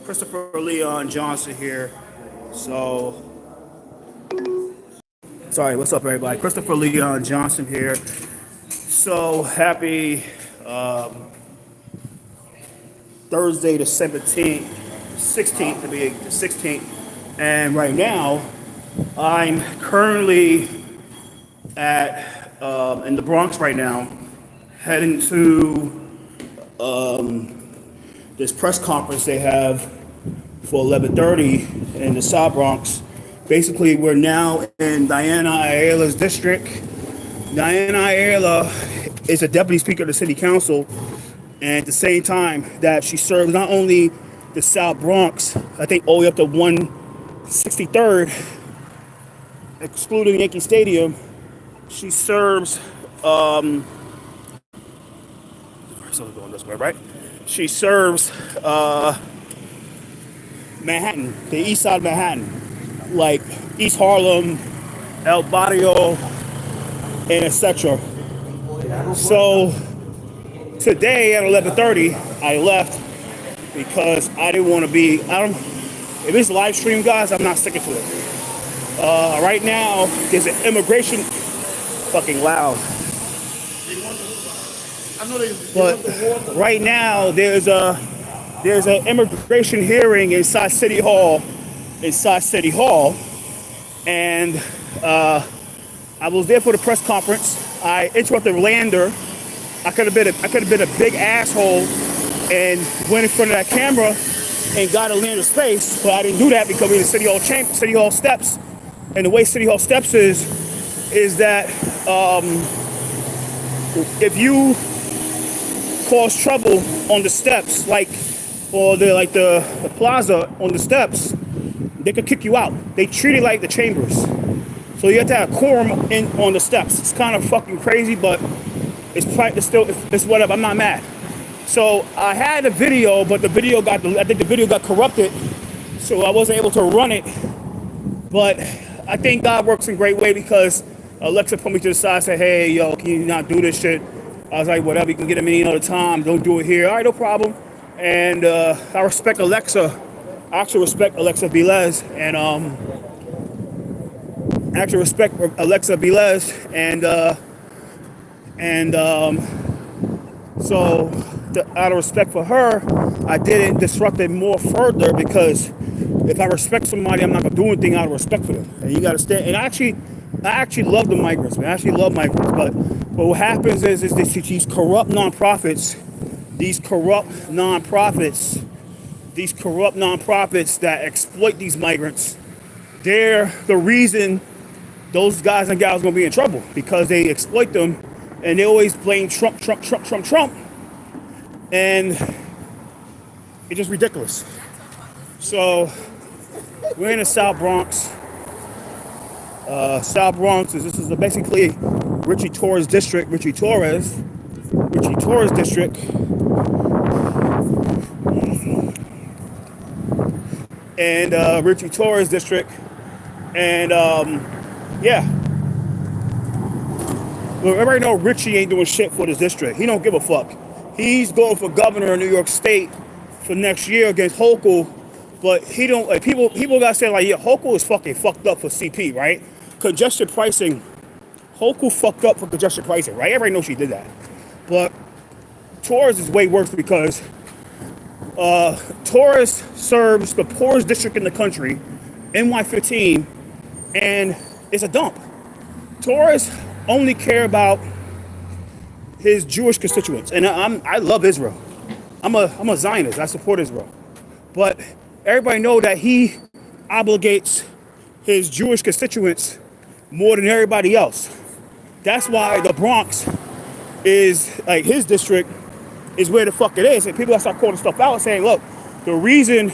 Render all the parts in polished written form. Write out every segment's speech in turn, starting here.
Christopherleonjohnson here. Sorry, what's up, everybody? Christopherleonjohnson here. So happy Thursday the 17th, 16th to be the 16th. And right now, I'm currently at in the Bronx right now, heading to this press conference they have for 11:30 in the South Bronx. Basically, we're now in Diana Ayala's district. Diana Ayala is a deputy speaker of the city council, and at the same time that she serves not only the South Bronx, I think all the way up to 163rd, excluding Yankee Stadium, she serves someone's going this way, right? She serves Manhattan, the east side of Manhattan, like East Harlem, El Barrio, and etc. So today at 11:30, I left because I didn't want to be. If it's live stream, guys, I'm not sticking to it. Right now, there's an immigration. Fucking loud. But right now, there's an immigration hearing inside City Hall, and I was there for the press conference. I interrupted Lander. I could have been a big asshole and went in front of that camera and got a Lander space, but I didn't do that because we're in the City Hall steps, and the way City Hall steps is that if you cause trouble on the steps, or the plaza on the steps, they could kick you out. They treat it like the chambers. So you have to have quorum on the steps. It's kind of fucking crazy, but it's whatever. I'm not mad. So I had a video, but I think the video got corrupted, so I wasn't able to run it. But I think God works in a great way because Alexa put me to the side and said, "Hey, yo, can you not do this shit?" I was like, "Whatever, you can get them any other time. Don't do it here." All right, no problem. And I respect Alexa. I actually respect Alexa Velez, and so out of respect for her, I didn't disrupt it more further because if I respect somebody, I'm not gonna do anything out of respect for them. And you gotta stand. And I actually love the migrants, man. I actually love migrants, but what happens is these corrupt nonprofits that exploit these migrants, they're the reason those guys and gals are gonna be in trouble because they exploit them, and they always blame Trump, and it's just ridiculous. So we're in the South Bronx. South Bronx this is basically Richie Torres district, and Richie Torres district, and yeah. Well, everybody know Richie ain't doing shit for this district. He don't give a fuck. He's going for governor of New York State for next year against Hochul, but he don't. Like, people gotta say like, yeah, Hochul is fucking fucked up for CP, right? Congestion pricing. Hochul fucked up for congestion pricing, right? Everybody knows she did that. But Torres is way worse because Torres serves the poorest district in the country, NY15, and it's a dump. Torres only care about his Jewish constituents, and I love Israel. I'm a Zionist. I support Israel, but everybody know that he obligates his Jewish constituents more than everybody else. That's why the Bronx is like his district is where the fuck it is, and people start calling stuff out, saying, "Look, the reason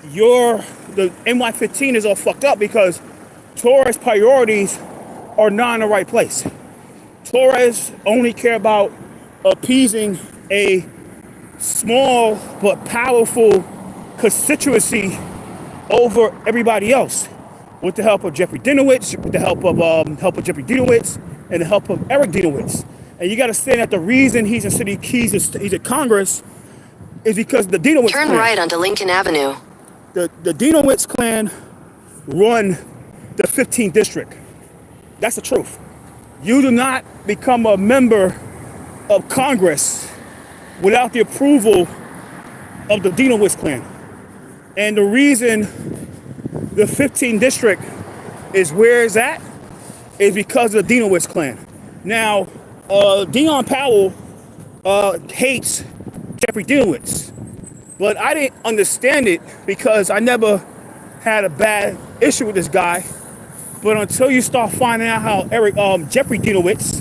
the NY15 is all fucked up because Torres' priorities are not in the right place. Torres only care about appeasing a small but powerful constituency over everybody else, with the help of Jeffrey Dinowitz, with the help of Jeffrey Dinowitz, and the help of Eric Dinowitz. And you got to understand that the reason he's in Congress is because the Dinowitz Turn clan, right onto Lincoln Avenue. the Dinowitz clan run the 15th district. That's the truth. You do not become a member of Congress without the approval of the Dinowitz clan. And the reason the 15th district is where it's at is because of the Dinowitz clan. Now, Dion Powell hates Jeffrey Dinowitz, but I didn't understand it because I never had a bad issue with this guy. But until you start finding out how Jeffrey Dinowitz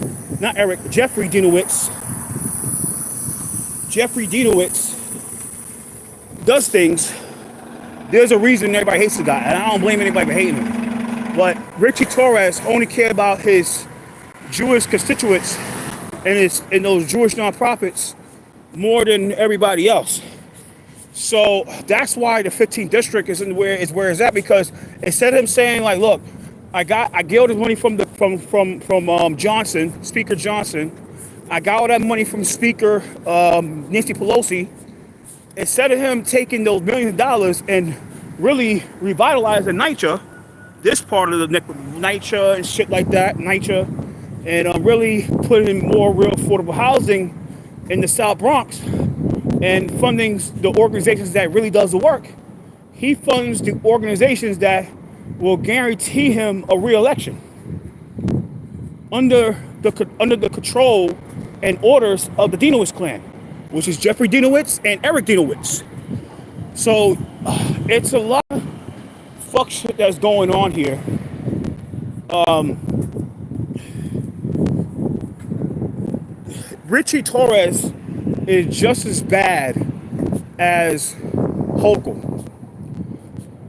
does things, there's a reason everybody hates the guy, and I don't blame anybody for hating him. But Richie Torres only cared about his Jewish constituents and those Jewish nonprofits more than everybody else. So that's why the 15th district is where it's at, because instead of him saying like, look, I get all this money from Johnson, Speaker Johnson. I got all that money from Speaker Nancy Pelosi. Instead of him taking those millions of dollars and really revitalizing NYCHA, this part of the NYCHA and shit like that, NYCHA, and really putting in more real affordable housing in the South Bronx and funding the organizations that really does the work, he funds the organizations that will guarantee him a re-election under the control and orders of the Dinowitz clan, which is Jeffrey Dinowitz and Eric Dinowitz. So it's a lot of fuck shit that's going on here. Richie Torres is just as bad as Hochul.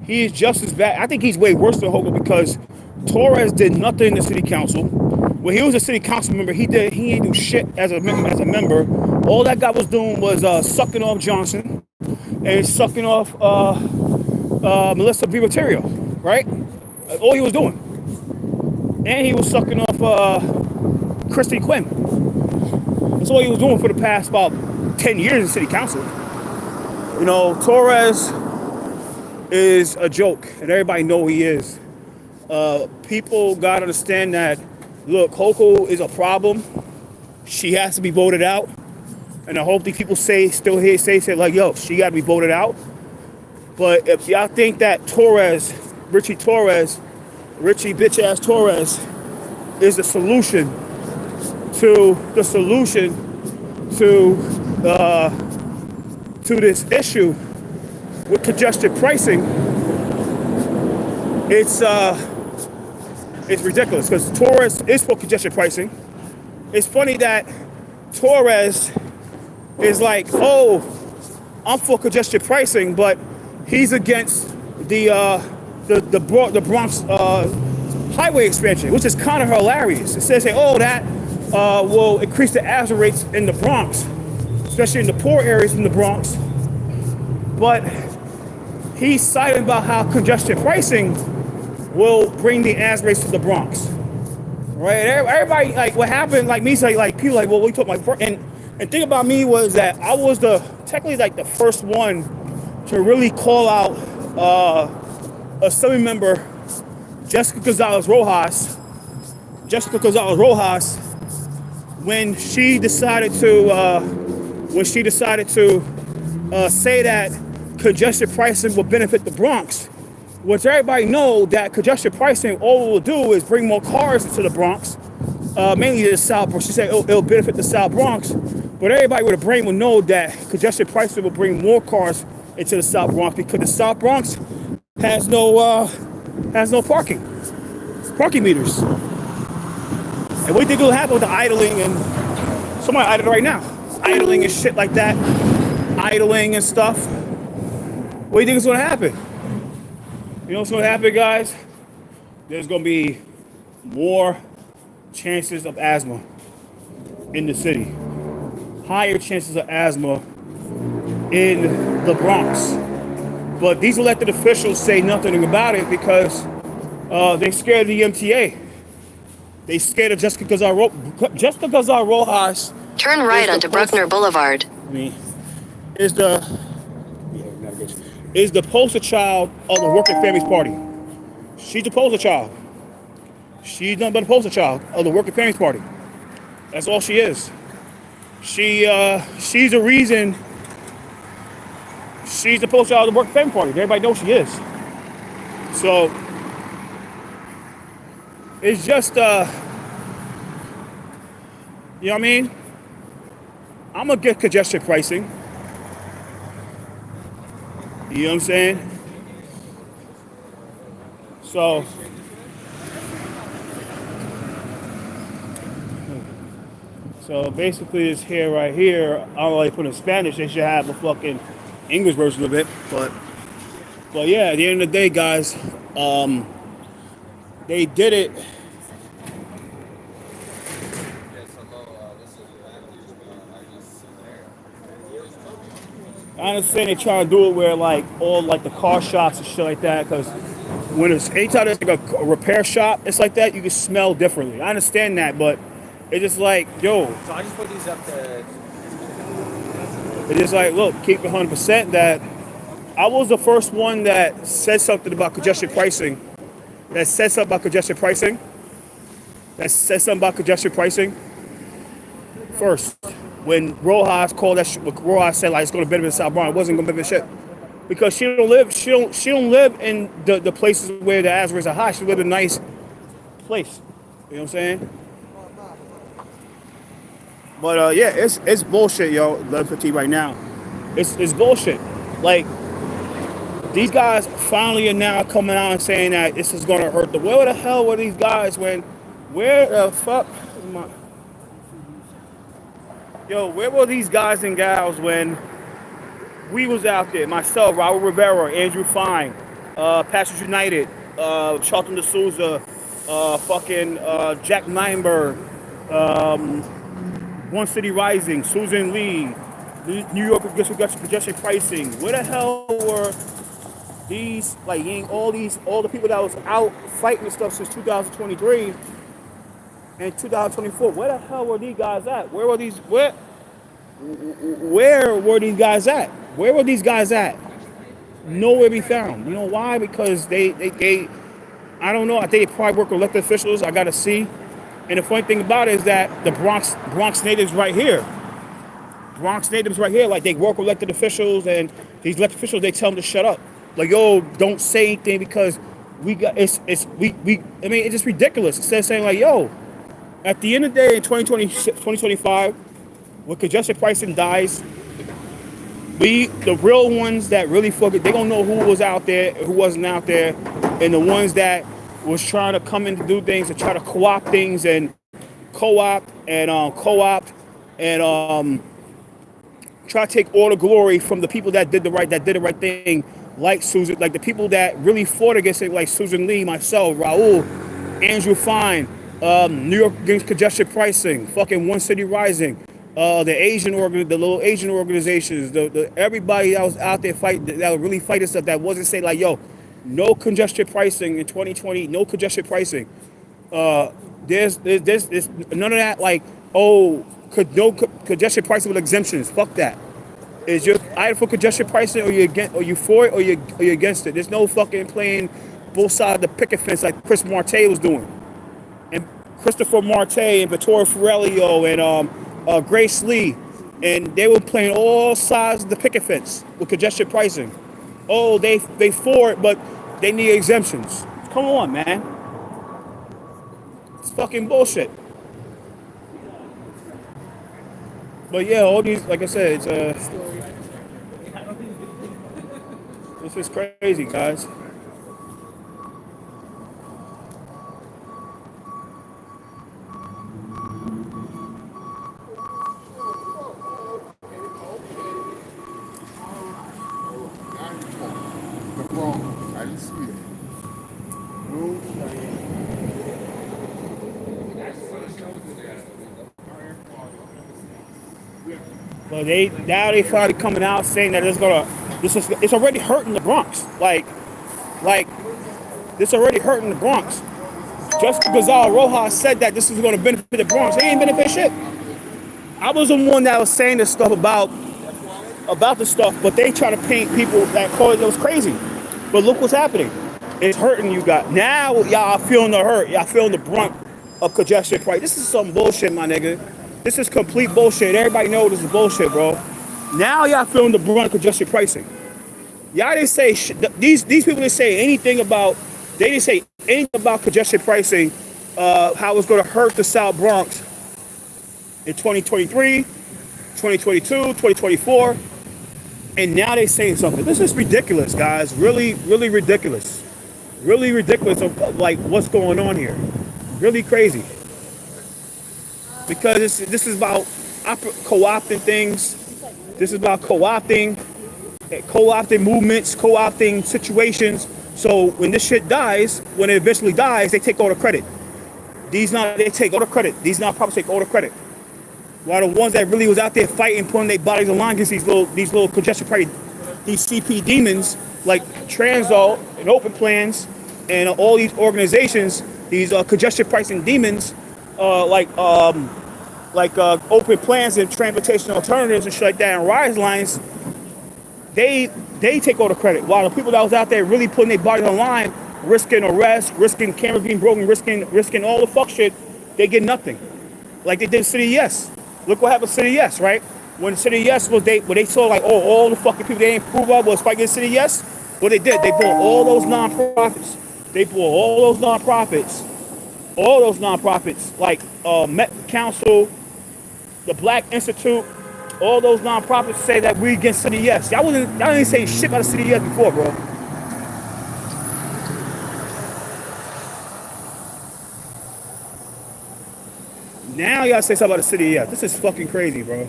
He is just as bad. I think he's way worse than Hochul because Torres did nothing in the city council. When he was a city council member, he ain't do shit as a member. All that guy was doing was sucking off Johnson and sucking off Melissa Vivaterio, right? That's all he was doing. And he was sucking off Christy Quinn. That's all he was doing for the past about 10 years in city council. You know, Torres is a joke, and everybody know he is. People gotta understand that, look, Hochul is a problem. She has to be voted out. And I hope these people say like, yo, she gotta be voted out. But if y'all think that Richie bitch ass Torres is the solution to this issue with congestion pricing, it's ridiculous, because Torres is for congestion pricing. It's funny that Torres is like, oh, I'm for congestion pricing, but he's against the Bronx highway expansion, which is kind of hilarious. It says, hey, oh, that will increase the accident rates in the Bronx, especially in the poor areas in the Bronx. But he's citing about how congestion pricing will bring the accident rates to the Bronx, right? Everybody, like, what happened, like me, say, like, people like, well, we took my first, and thing about me was that I was technically the first one to really call out Assembly member Jessica Gonzalez Rojas, when she decided to say that congestion pricing will benefit the Bronx, which everybody know that congestion pricing, all it will do is bring more cars into the Bronx, mainly the South Bronx. She said it'll benefit the South Bronx, but everybody with a brain will know that congestion pricing will bring more cars into the South Bronx, because the South Bronx has no parking meters. And what do you think will happen with the idling? And somebody idling right now, idling and shit like that, idling and stuff. What do you think is going to happen? You know what's going to happen, guys? There's going to be more chances of asthma in the city. Higher chances of asthma in the Bronx. But these elected officials say nothing about it because they're scared of the MTA. They scared of Jessica Gonzalez Rojas. Turn right onto Bruckner Boulevard. is the is the poster child of the Working Families Party. She's the poster child. She's nothing but a poster child of the Working Families Party. That's all she is. She's the reason. She's the poster child of the Working Families Party. Everybody knows she is. So it's just you know what I mean? I'm gonna get congestion pricing. You know what I'm saying? So basically it's here right here. I don't like put in Spanish. They should have a fucking English version of it. But yeah, at the end of the day, guys, they did it. I understand they try to do it where like all like the car shops and shit like that, because when it's anytime there's like a repair shop, it's like that, you can smell differently. I understand that, but it's just like, yo. So I just put these up to. It's just like, look, keep it 100% that I was the first one that said something about congestion pricing. First. When Rojas called that shit, Rojas said like it's going to benefit South Bronx, it wasn't going to benefit shit, because she don't live in the places where the ass rates are high. She live in a nice place. You know what I'm saying? But yeah, it's bullshit, yo. 11:15 right now. It's bullshit. Like these guys finally are now coming out and saying that this is going to hurt the. Where the hell were these guys when? Where the fuck? Yo, where were these guys and gals when we was out there? Myself, Raul Rivera, Andrew Fine, Bronx United, Charlton D'Souza, Jack Meinberg, One City Rising, Susan Lee, New York Congestion Pricing. Where the hell were these, like, all the people that was out fighting and stuff since 2023? In 2024, where the hell were these guys at? Where were these guys at? Where were these guys at? Nowhere to be found. You know why? Because they I don't know. I think they probably work with elected officials. I gotta see. And the funny thing about it is that the Bronx natives right here. Like they work with elected officials, and these elected officials, they tell them to shut up. Like, yo, don't say anything because we got I mean, it's just ridiculous. Instead of saying like, yo, at the end of the day, in 2025, when congestion pricing dies, the real ones that really focus, they gonna know who was out there, who wasn't out there, and the ones that was trying to come in to do things and try to co-opt things and co-opt and try to take all the glory from the people that did the right thing, like Susan, like the people that really fought against it, like Susan Lee, myself, Raul, Andrew Fine. New York against congestion pricing, fucking One City Rising, the little Asian organizations, the everybody that was out there fighting, that was really fighting stuff, that wasn't saying like, yo, no congestion pricing in 2020, no congestion pricing. There's none of that, like, no congestion pricing with exemptions. Fuck that. Is you're either for congestion pricing or you for it or you're against it. There's no fucking playing both sides of the picket fence like Chris Marte was doing. And Christopher Marte and Vittorio Fiorello and Grace Lee, and they were playing all sides of the picket fence with congestion pricing. Oh, they for it, but they need exemptions. Come on, man. It's fucking bullshit. But yeah, all these, like I said, this is crazy, guys. I didn't see it. But they finally coming out saying that it's already hurting the Bronx. Like this already hurting the Bronx. Just because Rojas said that this is going to benefit the Bronx, it ain't benefit shit. I was the one that was saying this stuff about about the stuff, but they try to paint people that call it was crazy. But look what's happening. It's hurting you guys. Now y'all feeling the hurt. Y'all feeling the brunt of congestion price. This is some bullshit, my nigga. This is complete bullshit. Everybody knows this is bullshit, bro. Now y'all feeling the brunt of congestion pricing. Y'all didn't say these people didn't say anything about. They didn't say anything about congestion pricing. How it's going to hurt the South Bronx in 2023, 2022, 2024. And now they saying something. This is ridiculous, guys. Really, really ridiculous. Really ridiculous of like what's going on here. Really crazy. Because this is about co-opting things. This is about co-opting movements, co-opting situations. So when this shit dies, when it eventually dies, they take all the credit. They take all the credit. These nonprofits take all the credit. While the ones that really was out there fighting, putting their bodies on line against these little congestion price, these CP demons like Transalt and Open Plans and all these organizations, these congestion pricing demons, like Open Plans and Transportation Alternatives and shit like that, and Rise Lines, they take all the credit. While the people that was out there really putting their bodies on line, risking arrest, risking cameras being broken, risking all the fuck shit, they get nothing. Like they did City Yes. Look what happened to City Yes, right? When City Yes was when they saw like, oh, all the fucking people they didn't prove up was fighting City Yes. What they did, they brought all those nonprofits. They brought all those nonprofits, like Met Council, the Black Institute, all those nonprofits say that we against City Yes. Y'all didn't say shit about the City Yes before, bro. Now y'all say something about the City Yes. This is fucking crazy, bro.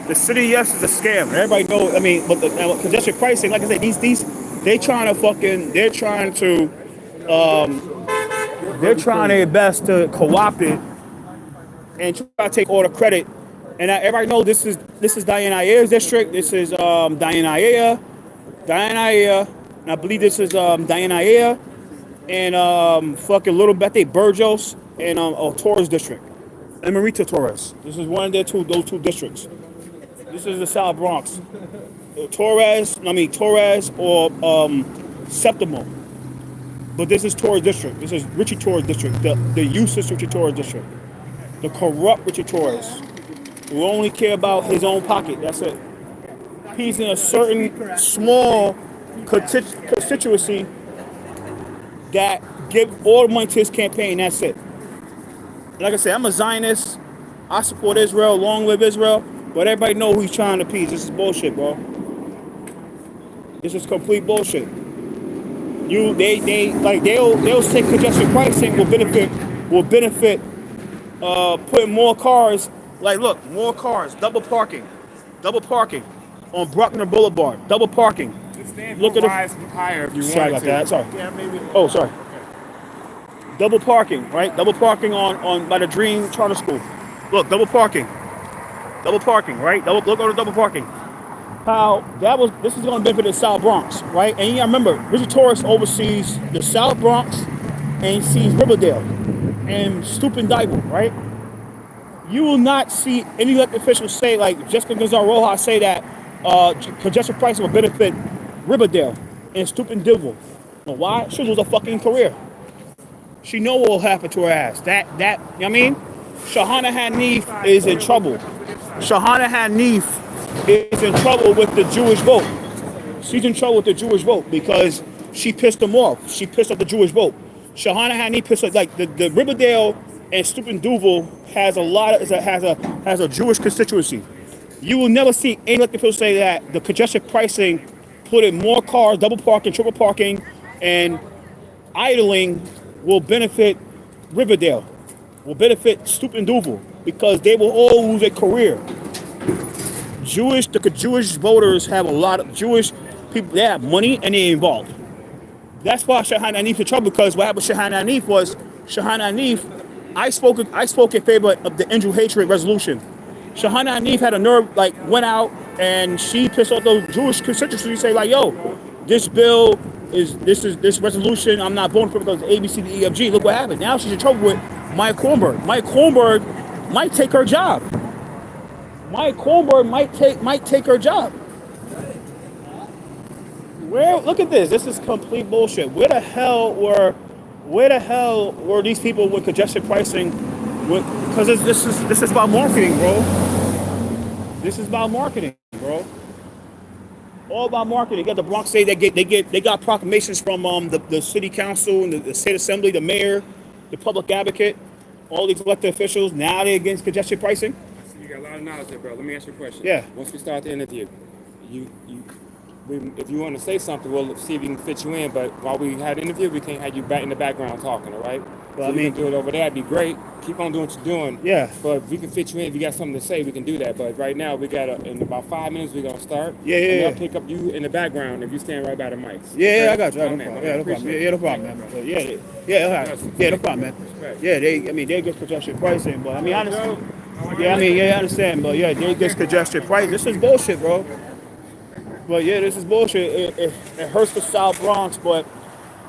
The City Yes is a scam. Everybody knows. I mean, but the congestion pricing, like I said, they're trying their best to co-opt it and try to take all the credit. And everybody knows this is Diana Aya's district. This is Diana Aya, and I believe this is Diana Aya and fucking Little Betty Burgos and Torres district, and Marita Torres. This is one of those two districts. This is the South Bronx. Torres or Septimo. But this is Torres district. This is Richie Torres district, the useless Richie Torres district, the corrupt Richie Torres, who only care about his own pocket. That's it. He's in a certain small constituency that give all the money to his campaign. That's it. Like I said, I'm a Zionist. I support Israel. Long live Israel. But everybody know who he's trying to appease. This is bullshit, bro. This is complete bullshit. They'll say congestion pricing will benefit putting more cars. Like, look, more cars, double parking on Bruckner Boulevard, double parking. Look at rise higher if you want to. Sorry about that. Sorry. Yeah, maybe. Oh, sorry. Double parking, right? Double parking on by the Dream Charter School. Look, double parking, right? Look on the double parking. How this is going to benefit the South Bronx, right? And you remember, Richard Torres oversees the South Bronx and he sees Riverdale and Stupendable, right? You will not see any elected officials say, like Jessica Gonzalez-Rojas say that congestion pricing will benefit Riverdale and Stupendable. Well, why? She lose a fucking career. She know what will happen to her ass. You know what I mean? Shahana Hanif is in trouble. Shahana Hanif is in trouble with the Jewish vote. She's in trouble with the Jewish vote because she pissed them off. She pissed off the Jewish vote. Shahana Hanif pissed off, like the Riverdale and Stupendable has a Jewish constituency. You will never see any elected official say that the congestion pricing, putting more cars, double parking, triple parking, and idling will benefit Riverdale, will benefit Stupendable, because they will all lose a career. The Jewish voters have a lot of Jewish people. They have money and they're involved. That's why Shahana Hanif in trouble, because what happened with Shahana Hanif was Shahana Hanif. I spoke in favor of the Angel Hatred resolution. Shahana Hanif had a nerve, went out and she pissed off those Jewish constituencies. Say like, yo, this bill this resolution. I'm not voting for it because A, B, C, D, E, F, G. Look what happened. Now she's in trouble with Mike Kornberg. Mike Kornberg might take her job. Mike Kornberg might take her job. Look at this. This is complete bullshit. Where the hell were these people with congestion pricing? Because this is about marketing, bro. This is about marketing, bro. All about marketing. You got the Bronx State. They got proclamations from the city council and the state assembly, the mayor, the public advocate, all these elected officials. Now they're against congestion pricing. So you got a lot of knowledge there, bro. Let me ask you a question. Yeah. Once we start the interview, if you want to say something, we'll see if we can fit you in. But while we have the interview, we can't have you back in the background talking, all right? Well, so you can do it over there. It'd be great. Keep on doing what you're doing. Yeah. But if we can fit you in, if you got something to say, we can do that. But right now, we got in about 5 minutes, we're gonna start. Yeah. I'll pick up you in the background if you stand right by the mics. Yeah, okay? I got you. No problem, man. So, no problem, man. Yeah, they get congestion pricing, but I understand. I understand, but they get congestion pricing. This is bullshit, bro. But this is bullshit. It hurts the South Bronx, but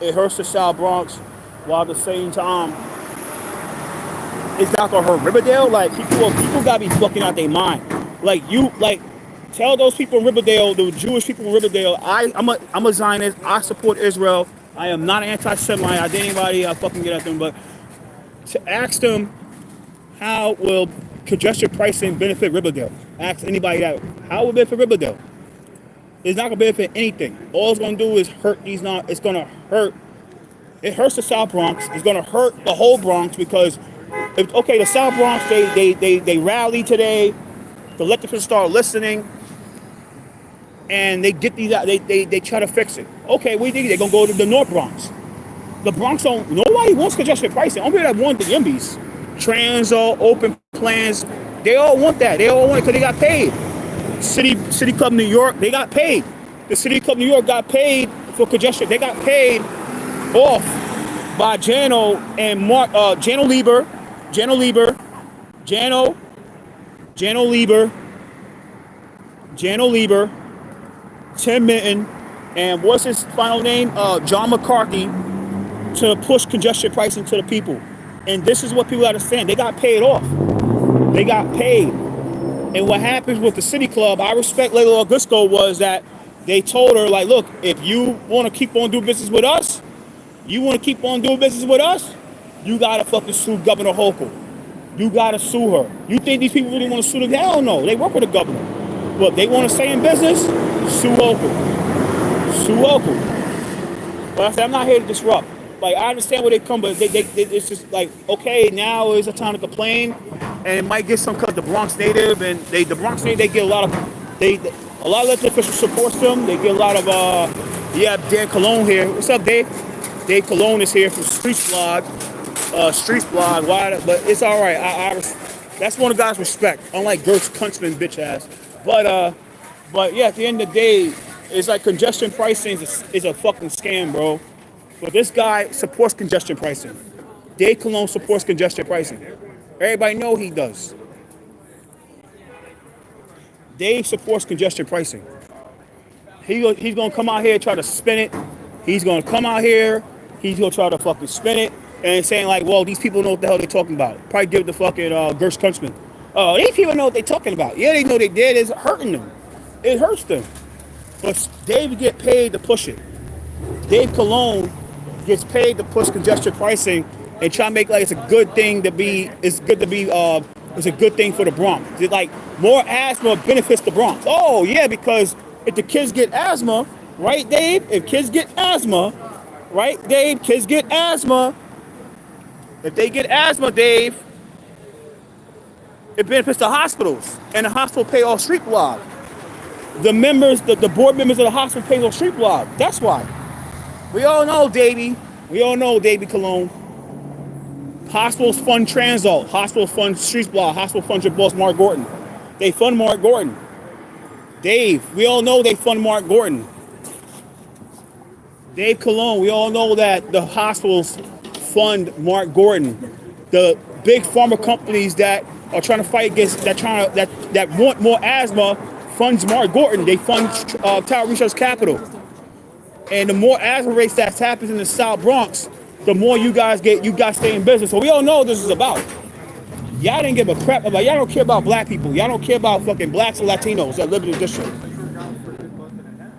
it hurts the South Bronx while at the same time it's not gonna hurt Riverdale. Like people gotta be fucking out their mind. Tell those people in Riverdale, the Jewish people in Riverdale, I'm a Zionist. I support Israel. I am not an anti-Semite. I did anybody I fucking get at them, but to ask them how will congestion pricing benefit Riverdale? Ask anybody that. How will it benefit Riverdale? It's not gonna benefit anything. All it's gonna do is hurt these. It's gonna hurt. It hurts the South Bronx. It's gonna hurt the whole Bronx because, the South Bronx they rally today to let the people start listening, and they get these out. They try to fix it. Okay, we think they're gonna go to the North Bronx. The Bronx don't. Nobody wants congestion pricing. Only people that want the YIMBYs, Transo, open plans. They all want that. They all want it because they got paid. City Club New York, they got paid. The City Club New York got paid for congestion. They got paid off by Jano and Mark, Jano Lieber, Tim Minton, and what's his final name? John McCarthy, to push congestion pricing to the people. And this is what people understand. They got paid off. They got paid. And what happens with the City Club, I respect Layla Augusto, was that they told her, like, look, if you want to keep on doing business with us, you got to fucking sue Governor Hochul. You got to sue her. You think these people really want to sue the hell no. They work with the governor. But they want to stay in business, sue Hochul. But I said, I'm not here to disrupt. Like, I understand where they come, but it's just like, okay, now is the time to complain. And it might get some because the Bronx native and the Bronx native, they get a lot of elected officials support them. They get a lot of Dan Colon here. What's up, Dave? Dave Colon is here from Streets Blog. But it's all right. That's one of the guys' respect. Unlike Gert's Kunstman bitch ass. But at the end of the day, it's like congestion pricing is a fucking scam, bro. But this guy supports congestion pricing. Dave Colon supports congestion pricing. Everybody know he does. Dave supports congestion pricing. He's gonna come out here and try to spin it. He's gonna come out here. He's gonna try to fucking spin it and saying like, well, these people know what the hell they're talking about. Probably give the fucking Gersh Kunstman. Oh, these people know what they're talking about. Yeah, they know they did. It's hurting them. It hurts them. But Dave get paid to push it. Dave Colon gets paid to push congestion pricing and try to make like it's a good thing to be. It's a good thing for the Bronx. It's like more asthma benefits the Bronx. Oh yeah, because if the kids get asthma, right, Dave? If kids get asthma, right, Dave? Kids get asthma. If they get asthma, Dave, it benefits the hospitals, and the hospital pay all street blog. The board members of the hospital pay all street blog. That's why. We all know, Davey. We all know, Davey Colon. Hospitals fund Transalt. Hospitals fund Streets Blog. Hospital fund your boss, Mark Gordon. They fund Mark Gordon. Dave, we all know they fund Mark Gordon. Dave Colon, we all know that the hospitals fund Mark Gordon. The big pharma companies that are trying to fight against, that want more asthma, funds Mark Gordon. They fund Tower Research Capital. And the more aggravates that happens in the South Bronx, the more you guys stay in business. So we all know what this is about. Y'all didn't give a crap about, y'all don't care about black people. Y'all don't care about fucking blacks and Latinos that live in the district.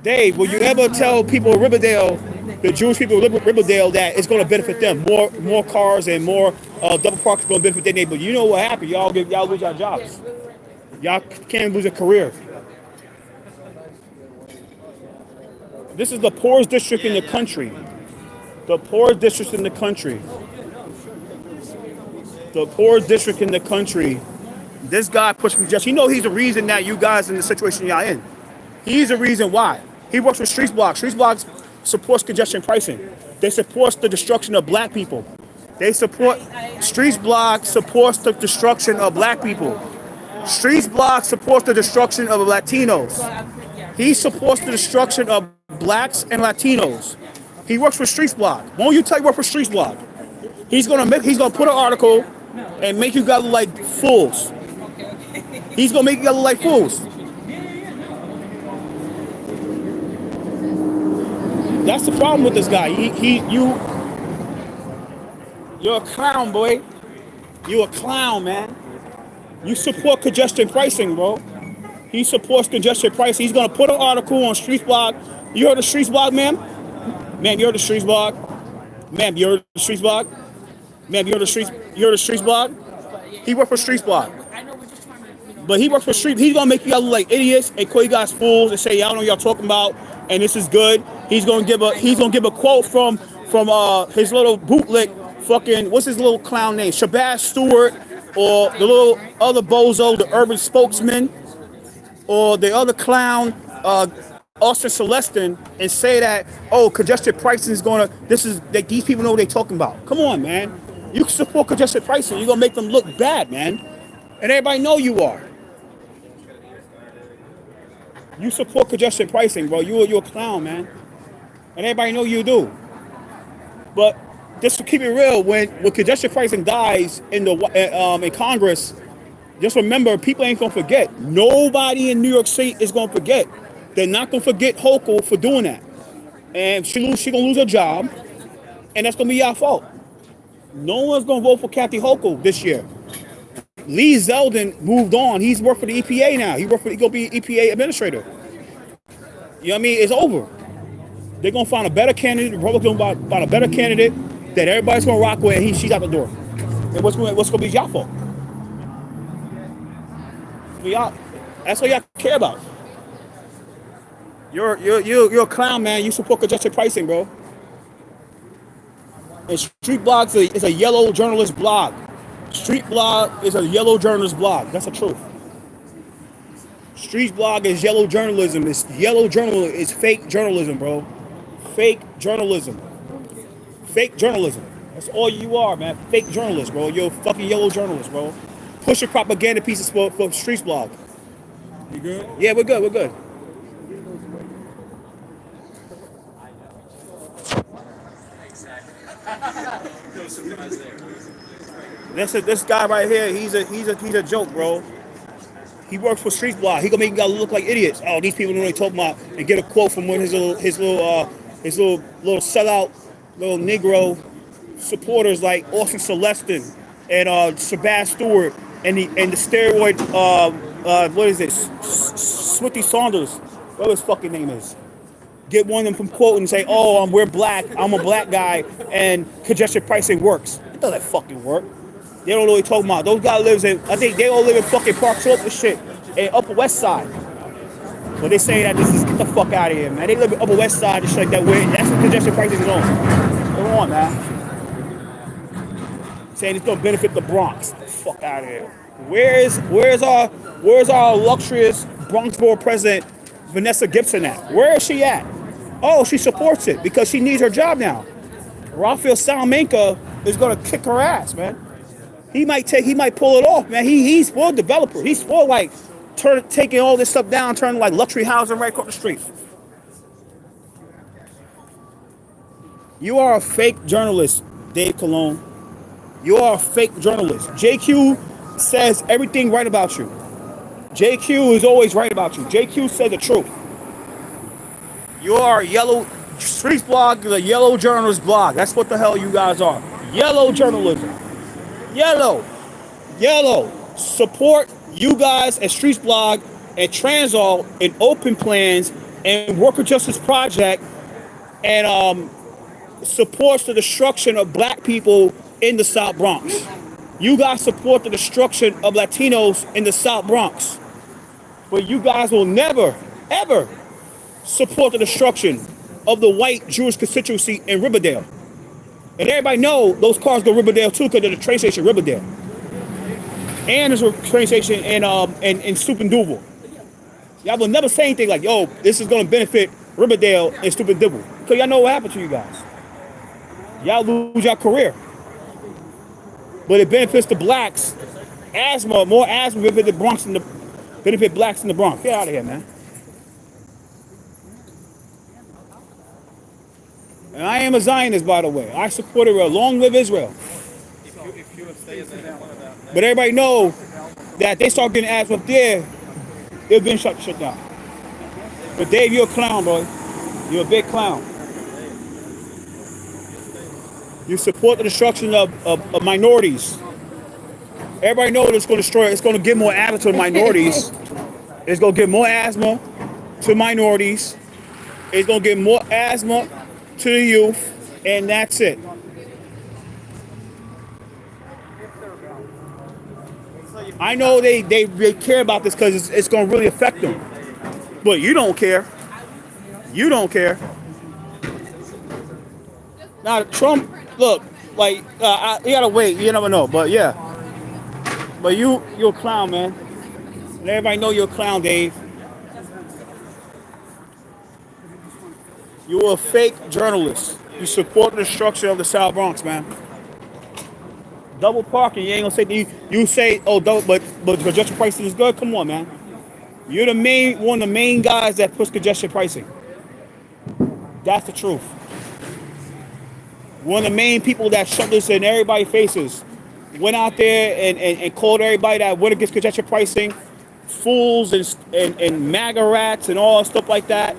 Dave, will you ever tell people in Riverdale, the Jewish people in Riverdale, that it's going to benefit them? More cars and more double parks going to benefit their neighborhood. You know what happened? Y'all lose your jobs. Y'all can't lose a career. This is the poorest district in the country. The poorest district in the country. The poorest district in the country. This guy pushed congestion. You know he's the reason that you guys in the situation y'all in. He's the reason why. He works with Streets Block. Streets Block supports congestion pricing. They support the destruction of black people. Streets Block supports the destruction of black people. Streets Block supports the destruction of Latinos. He supports the destruction of blacks and Latinos. He works for Streets Block. Won't you tell you work for Streets Block? He's gonna put an article and make you guys look like fools. He's gonna make you guys look like fools. That's the problem with this guy. You're a clown, boy. You're a clown, man. You support congestion pricing, bro. He supports congestion pricing. He's gonna put an article on Streets Block. You heard of Streets Block, ma'am? Ma'am, you heard of Streets Block? Ma'am, you heard of Streets Block? Ma'am, you heard of Streets Block? He worked for Streets Block. But he works for Street. He's gonna make you all look like idiots and call you guys fools and say y'all know what y'all talking about and this is good. He's gonna give a quote from his little bootlick fucking, what's his little clown name? Shabazz Stewart, or the little other bozo, the urban spokesman, or the other clown, Austin Celestin, and say that, oh, congestion pricing is gonna, these people know what they're talking about. Come on, man. You can support congestion pricing. You're gonna make them look bad, man. And everybody know you are. You support congestion pricing, bro. You're a clown, man. And everybody know you do. But just to keep it real, when congestion pricing dies in Congress, just remember, people ain't gonna forget. Nobody in New York City is gonna forget. They're not gonna forget Hochul for doing that. And she gonna lose her job, and that's gonna be your fault. No one's gonna vote for Kathy Hochul this year. Lee Zeldin moved on. He's worked for the EPA now. He gonna be EPA administrator. You know what I mean? It's over. They're gonna find a better candidate. The Republicans gonna find a better candidate that everybody's gonna rock with, and she's out the door. And what's gonna be y'all fault? That's what y'all care about. You're a clown, man. You support congestion pricing, bro. And Street Blog is a yellow journalist blog. Street Blog is a yellow journalist blog. That's the truth. Street Blog is yellow journalism. It's yellow journalism. It's fake journalism, bro. Fake journalism. Fake journalism. That's all you are, man. Fake journalist, bro. You're a fucking yellow journalist, bro. Push your propaganda pieces for Street Blog. You good? Yeah, we're good. We're good. This guy right here, he's a joke, bro. He works for Street Block. He gonna make you guys look like idiots. Oh, these people know what they're talking about, and get a quote from one of his little sellout little Negro supporters like Austin Celestin and Shabazz Stewart and the steroid what is it? Swifty Saunders, whatever his fucking name is. Get one of them from quote and say, oh, we're black, I'm a black guy, and congestion pricing works. It doesn't fucking work. They don't know what they're talking about. Those guys I think they all live in fucking Park Slope and shit, and Upper West Side. But they saying that this is, get the fuck out of here, man. They live in Upper West Side and shit like that. That's what congestion pricing is on. Come on, man. Saying it's gonna benefit the Bronx. Get the fuck out of here. Where's our illustrious Bronx Board President Vanessa Gibson at? Where is she at? Oh, she supports it because she needs her job now. Raphael Salamanca is gonna kick her ass, man. He might pull it off, man. He's for a developer. He's for like taking all this stuff down, turning like luxury housing right across the street. You are a fake journalist, Dave Colon. You are a fake journalist. JQ says everything right about you. JQ is always right about you. JQ said the truth. You are a yellow Streets blog is a yellow journalist blog. That's what the hell you guys are. Yellow journalism. Yellow. Yellow. Support you guys at Streets blog and Transall and Open Plans and Worker Justice Project and supports the destruction of black people in the South Bronx. You guys support the destruction of Latinos in the South Bronx. But you guys will never, ever support the destruction of the white Jewish constituency in Riverdale. And everybody know those cars go Riverdale too because there's a train station in Riverdale. And there's a train station in Stupid Duval. Y'all will never say anything like, yo, this is going to benefit Riverdale and Stupid Duval. Because y'all know what happened to you guys. Y'all lose your career. But it benefits the blacks. Asthma, more asthma benefit the Bronx and benefit blacks in the Bronx. Get out of here, man. And I am a Zionist, by the way. I support Israel. Long live Israel. But everybody know that they start getting asthma up there, they've been shut down. But Dave, you're a clown, boy. You're a big clown. You support the destruction of minorities. Everybody knows it's going to destroy. It's going to give more asthma to minorities. It's going to give more asthma to minorities. It's going to give more asthma to the youth, and that's it. I know they care about this because it's going to really affect them, but you don't care. You don't care. Now Trump, look, like you gotta wait. You never know, but yeah. But you're a clown, man. And everybody know you're a clown, Dave. You're a fake journalist. You support the destruction of the South Bronx, man. Double parking, you ain't gonna say you say, oh, but congestion pricing is good. Come on, man. You're one of the main guys that push congestion pricing. That's the truth. One of the main people that shut this in everybody's faces. Went out there and called everybody that went against congestion pricing fools and MAGA rats and all stuff like that.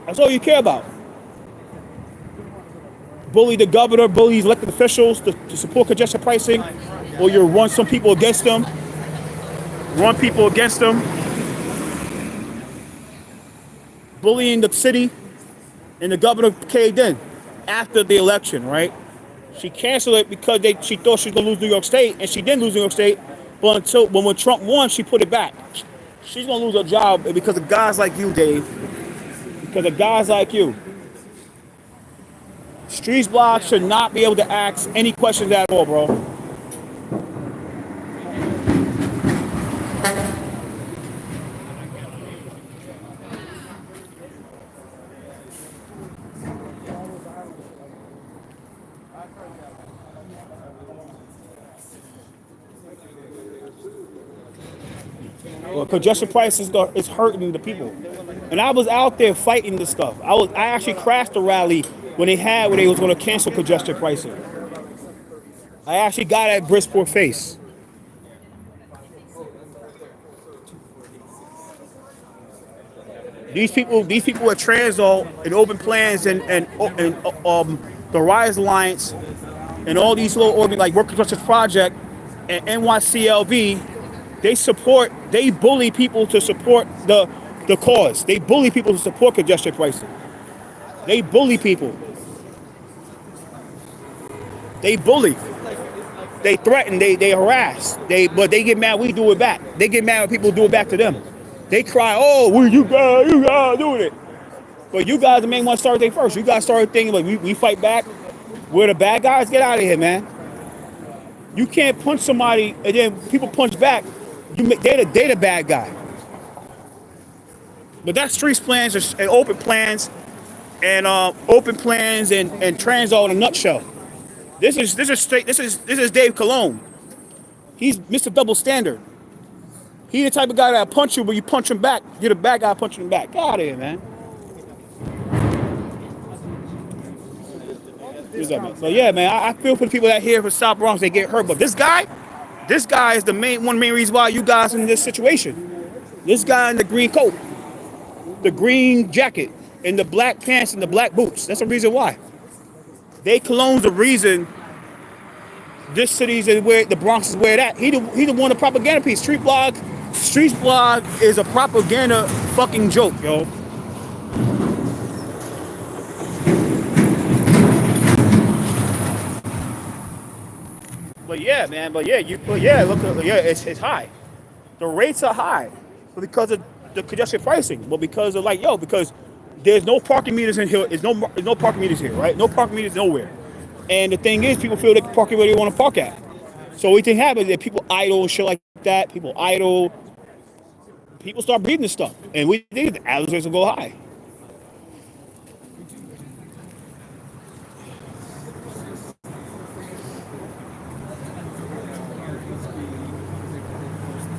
That's all you care about. Bully the governor, bully these elected officials to support congestion pricing, or you run some people against them. Run people against them. Bullying the city, and the governor caved in after the election, right? She canceled it because she thought she was going to lose New York State, and she didn't lose New York State, but when Trump won, she put it back. She's going to lose her job because of guys like you, Dave. Because of guys like you. Streets Block should not be able to ask any questions at all, bro. Well, congestion price is hurting the people. And I was out there fighting this stuff. I actually crashed the rally when they was going to cancel congestion pricing. I actually got at Bridgeport face. These people at Transall and Open Plans and the Rise Alliance and all these little organs like Worker Justice Project and NYCLV, they bully people to support the cause. They bully people to support congestion pricing. They bully people. They bully. They threaten. They harass. But they get mad. We do it back. They get mad when people do it back to them. They cry, "Oh, well, you guys doing it." But you guys are the main ones started first. You guys started thinking like we fight back. We're the bad guys. Get out of here, man. You can't punch somebody and then people punch back. They're the bad guy. But that's Streets Plans and Open Plans and Open Plans and Transall in a nutshell. This is Dave Colon. He's Mr. Double Standard. He the type of guy that'll punch you, but you punch him back. You're the bad guy punching him back. Get out of here, man. So yeah, man, I feel for the people that here for South Bronx, they get hurt. But this guy is one of the main reasons why you guys in this situation. This guy in the green coat, the green jacket, in the black pants and the black boots. That's the reason why. They cologne's the reason this city's where the Bronx is where it at. He the one, the propaganda piece. Street blog is a propaganda fucking joke, yo. But yeah, man. But yeah. Look, it's high. The rates are high, but because of the congestion pricing. But because of because there's no parking meters in here. There's no parking meters here, right? No parking meters nowhere. And the thing is, people feel they can park where they want to park at. So what thing happens that people idle shit like that. People idle. People start breathing this stuff, and we think the average rates will go high.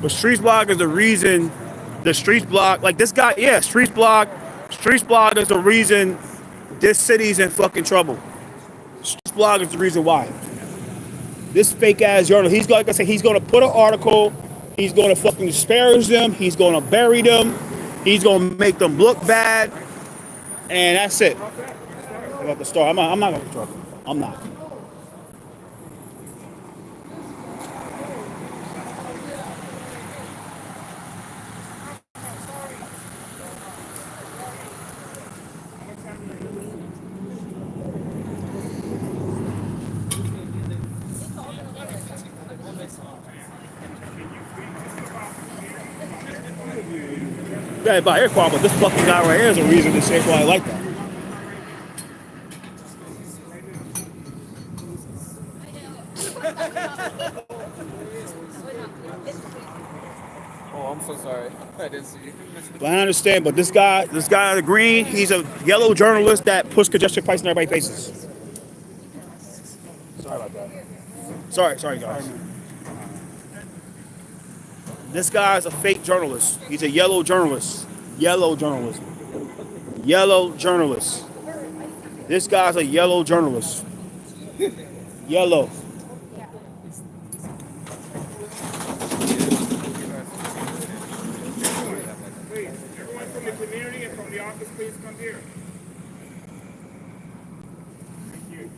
But Streets Blog is the reason. The Streets Blog, like this guy, yeah, Streets Blog is the reason this city's in fucking trouble. Streets Blog is the reason why. This fake ass journal, he's like I said, he's gonna put an article, he's gonna fucking disparage them, he's gonna bury them, he's gonna make them look bad, and that's it. About the start, I'm not gonna trouble. I'm not. Yeah, about air quality, but this fucking guy right here is a reason to say why I like that. Oh, I'm so sorry. I didn't see you. But I understand, but this guy in the green, he's a yellow journalist that puts congestion pricing in everybody's faces. Sorry about that. Sorry guys. This guy's a fake journalist. He's a yellow journalist. Yellow journalist. Yellow journalist. This guy's a yellow journalist. Yellow. Please, everyone from the community and from the office, please come here. Thank you.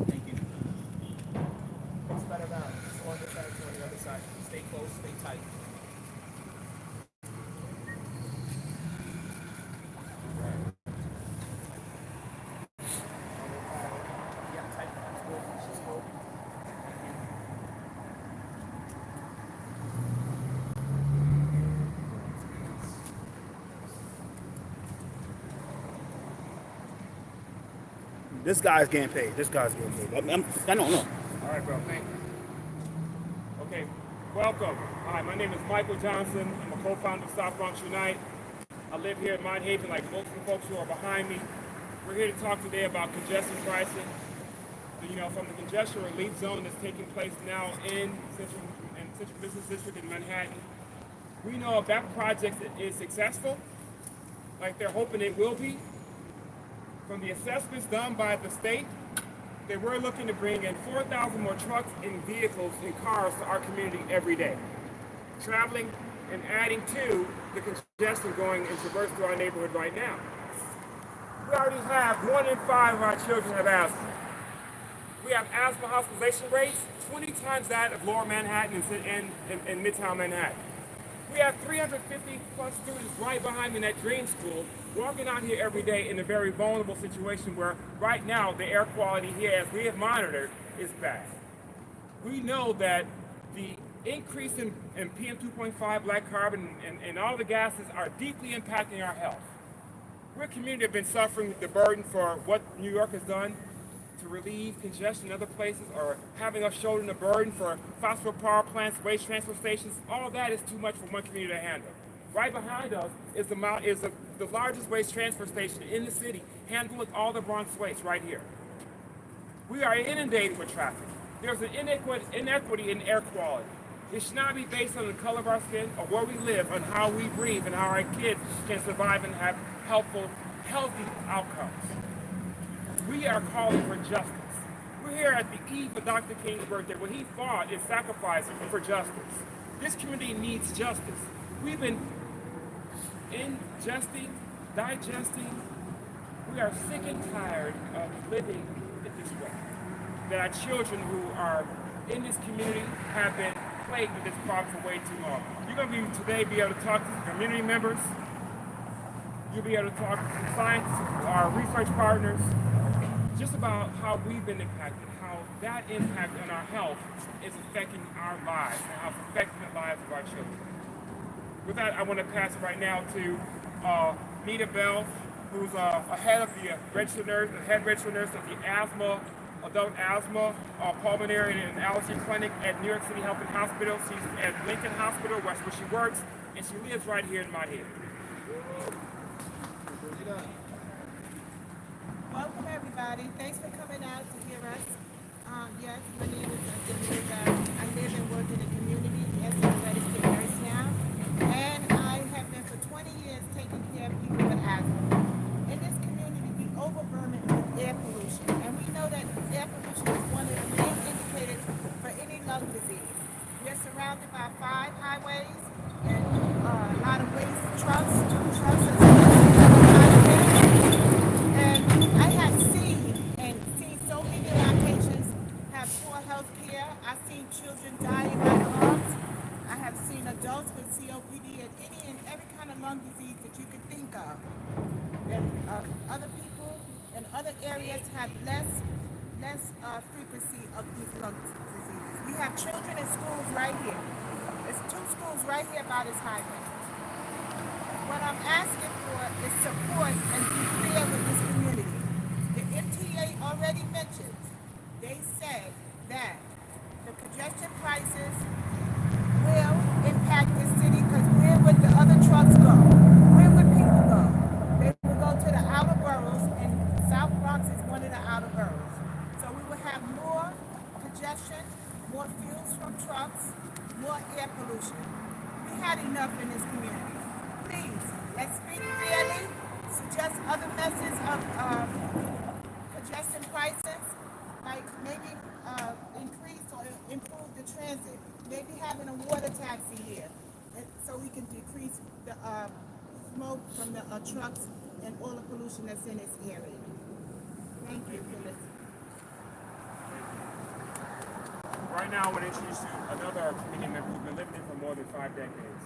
Thank you. Spread around. On the side, on the other side. Stay close, stay tight. Yeah, tight. That's good. She's good. This guy's getting paid. I don't know. All right, bro. Thank you. Okay, welcome. Hi, my name is Michael Johnson. I'm a co-founder of South Bronx Unite. I live here in Mount Haven, like most of the folks who are behind me. We're here to talk today about congestion pricing. From the congestion relief zone that's taking place now in Central Business District in Manhattan. We know if that project is successful, like they're hoping it will be, from the assessments done by the state, they were looking to bring in 4,000 more trucks and vehicles and cars to our community every day, traveling and adding to the congestion going and traverse through our neighborhood right now. We already have 1 in 5 of our children have asthma. We have asthma hospitalization rates 20 times that of Lower Manhattan and Midtown Manhattan. We have 350 plus students right behind me in that dream school walking out here every day in a very vulnerable situation where right now the air quality here, as we have monitored, is bad. We know that the increase in PM 2.5, black carbon, and all the gases are deeply impacting our health. We're a community that have been suffering the burden for what New York has done to relieve congestion in other places, or having us shouldering the burden for fossil power plants, waste transfer stations. All of that is too much for one community to handle. Right behind us is the largest waste transfer station in the city, handling all the Bronx waste right here. We are inundated with traffic. There's an inequity in air quality. It should not be based on the color of our skin or where we live, on how we breathe and how our kids can survive and have healthy outcomes. We are calling for justice. We're here at the eve of Dr. King's birthday, where he fought and sacrificed for justice. This community needs justice. We've been ingesting, digesting. We are sick and tired of living in this way. That our children who are in this community have been plagued with this problem for way too long. You're going to be able to talk to some community members. You'll be able to talk to some scientists, our research partners, just about how we've been impacted, how that impact on our health is affecting our lives, and how it's affecting the lives of our children. With that, I want to pass it right now to Nita Bell, who's a head of the registered nurse, the head registered nurse of the adult asthma, pulmonary and allergy clinic at New York City Health and Hospital. She's at Lincoln Hospital, where she works, and she lives right here in my head. Welcome, everybody. Thanks for coming out to hear us. Yes, my name is Anita. I live and work in the community as a registered nurse now. And I have been for 20 years taking care of people with asthma. In this community, we overburden with air pollution. And we know that air pollution is one of the main indicators for any lung disease. We're surrounded by 5 highways and a lot of waste trucks and I have seen so many of our patients have poor health care. I've seen children die in my arms. I have seen adults with COPD and any and every kind of lung disease that you could think of. And other people in other areas have less frequency of these lung diseases. We have children in schools right here. There's 2 schools right here by this highway. What I'm asking for is support and be fair with this community. The MTA already mentioned, they said that the congestion prices will impact the city because where would the other trucks go? Where would people go? They would go to the outer boroughs, and South Bronx is one of the outer boroughs. So we will have more congestion, more fuels from trucks, more air pollution. We had enough in this community. Please, let's speak fairly, suggest other methods of congestion prices, like maybe increase or improve the transit, maybe having a water taxi here, so we can decrease the smoke from the trucks and all the pollution that's in this area. Thank you for listening. Right now, I want to introduce you to another community member who's been living here for more than 5 decades.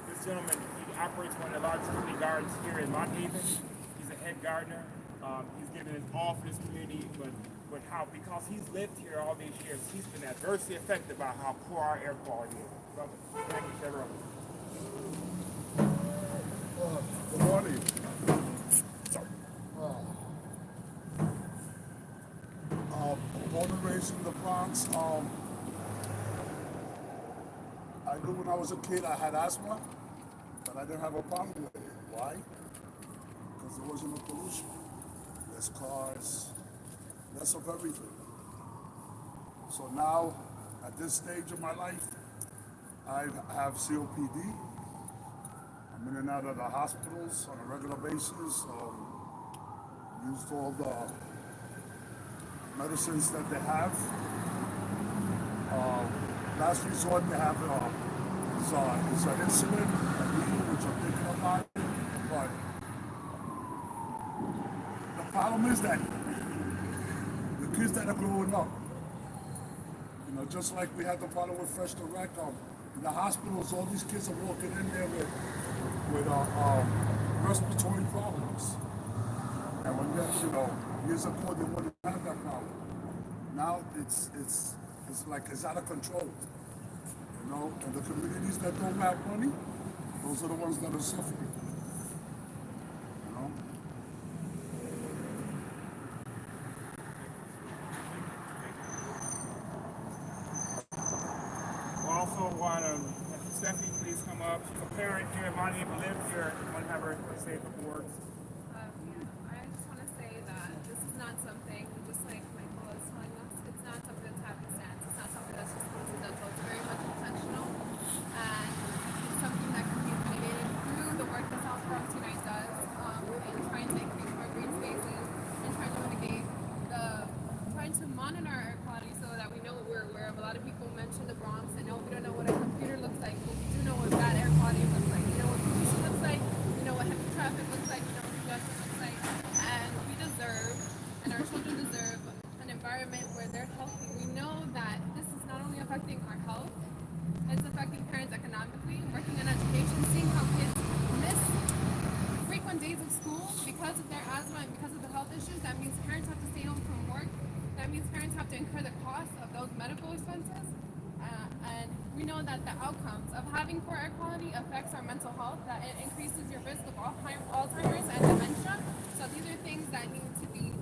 This gentleman, he operates one of the largest community gardens here in Haven. He's a head gardener. He's given his all for this community, but because he's lived here all these years, he's been adversely affected by how poor our air quality is. So, thank you, Trevor. Good morning. Sorry. Born and raised in the Bronx. I knew when I was a kid I had asthma, but I didn't have a problem with it. Why? Because there wasn't no pollution. Less cars, less of everything. So now, at this stage of my life, I have COPD. I'm in and out of the hospitals on a regular basis. Used all the medicines that they have. Last resort they have is an insulin, which I'm thinking about. But the problem is that the kids that are growing up, just like we had the problem with Fresh Direct, in the hospitals, all these kids are walking in there with respiratory problems. And when years ago they wouldn't have that problem. Now it's like it's out of control. And the communities that don't have money, those are the ones that are suffering. We also want Stephanie, please come up. She's a parent here at Monty, who lives here. I want to have her say a couple words. I just want to say that this is not something, just like Michael was telling us, it's not something that's happenstance. It's not something that's just coincidental. It's very much intentional. And it's something that can be mitigated through the work that Bronx Unite does in trying to increase more green spaces and home because of their asthma and because of the health issues. That means parents have to stay home from work. That means parents have to incur the cost of those medical expenses. And we know that the outcomes of having poor air quality affects our mental health, that it increases your risk of Alzheimer's and dementia. So these are things that need to be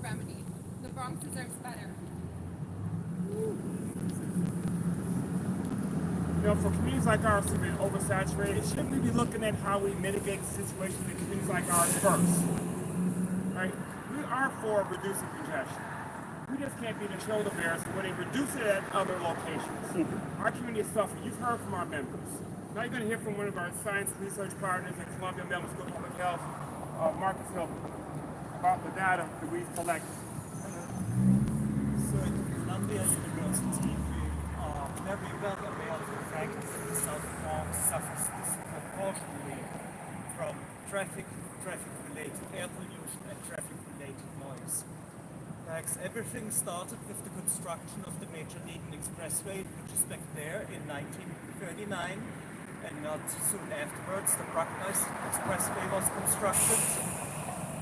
remedied. The Bronx deserves better. You know, for communities like ours who've been oversaturated, shouldn't we be looking at how we mitigate situations in communities like ours first? Right? We are for reducing congestion. We just can't be the shoulder bearers when they reduce it at other locations. Our community is suffering. You've heard from our members. Now you're going to hear from one of our science research partners at Columbia Medical School of Public Health, Marcus Hilton, about the data that we've collected. So at Columbia University, we are very well aware of the fact that the South Bronx suffers disproportionately from traffic-related air pollution and traffic-related noise. Perhaps everything started with the construction of the Major League Expressway, which is back there in 1939, and not soon afterwards the Bruckner Expressway was constructed.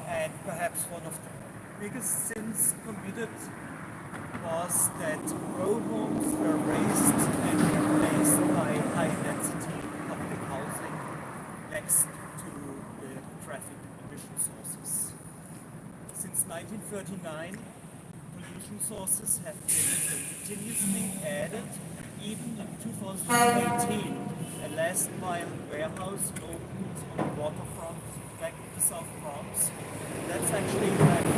And perhaps one of the biggest sins committed was that row homes were raised and replaced by high-density public housing next to the traffic emission sources. Since 1939, pollution sources have been continuously added. Even in 2018, a last-mile warehouse opened on the waterfront back in the South Bronx. That's actually like a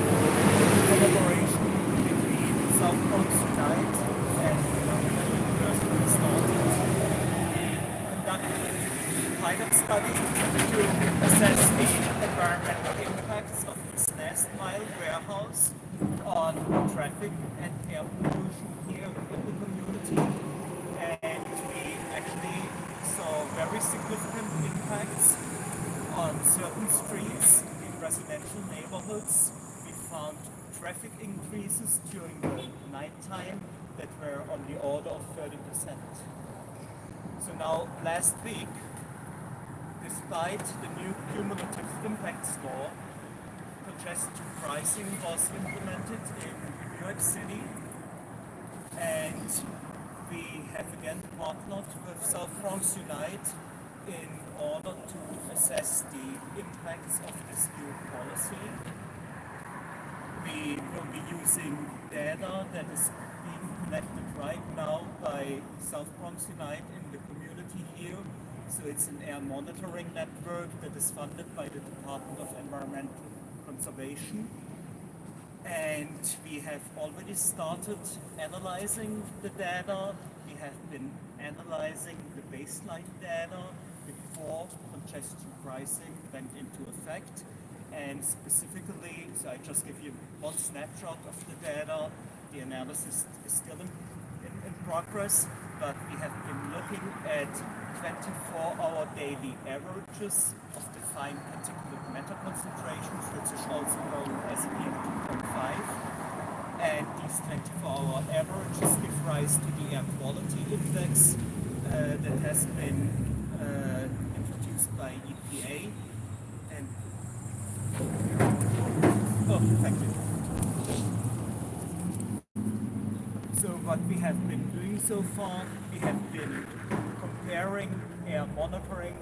collaboration between South Bronx Unite and Columbia University started. Conducted pilot study to assess the environmental impacts of this last-mile warehouse on traffic and air pollution here in the community. And we actually saw very significant impacts on certain streets in residential neighborhoods. We found traffic increases during the nighttime that were on the order of 30%. So now, last week, despite the new cumulative impacts law, congestion pricing was implemented in New York City, and we have again partnered with South Bronx Unite in order to assess the impacts of this new policy. We will be using data that is being collected right now by South Bronx Unite in the community here. So it's an air monitoring network that is funded by the Department of Environmental Conservation. And we have already started analyzing the data. We have been analyzing the baseline data before congestion pricing went into effect. And specifically, so I just give you one snapshot of the data. The analysis is still in progress, but we have been looking at 24-hour daily averages of defined particulate matter concentrations, which is also known as PM2.5. And these 24-hour averages give rise to the air quality index that has been introduced by EPA. And thank you. So what we have been doing so far, we have been comparing air monitoring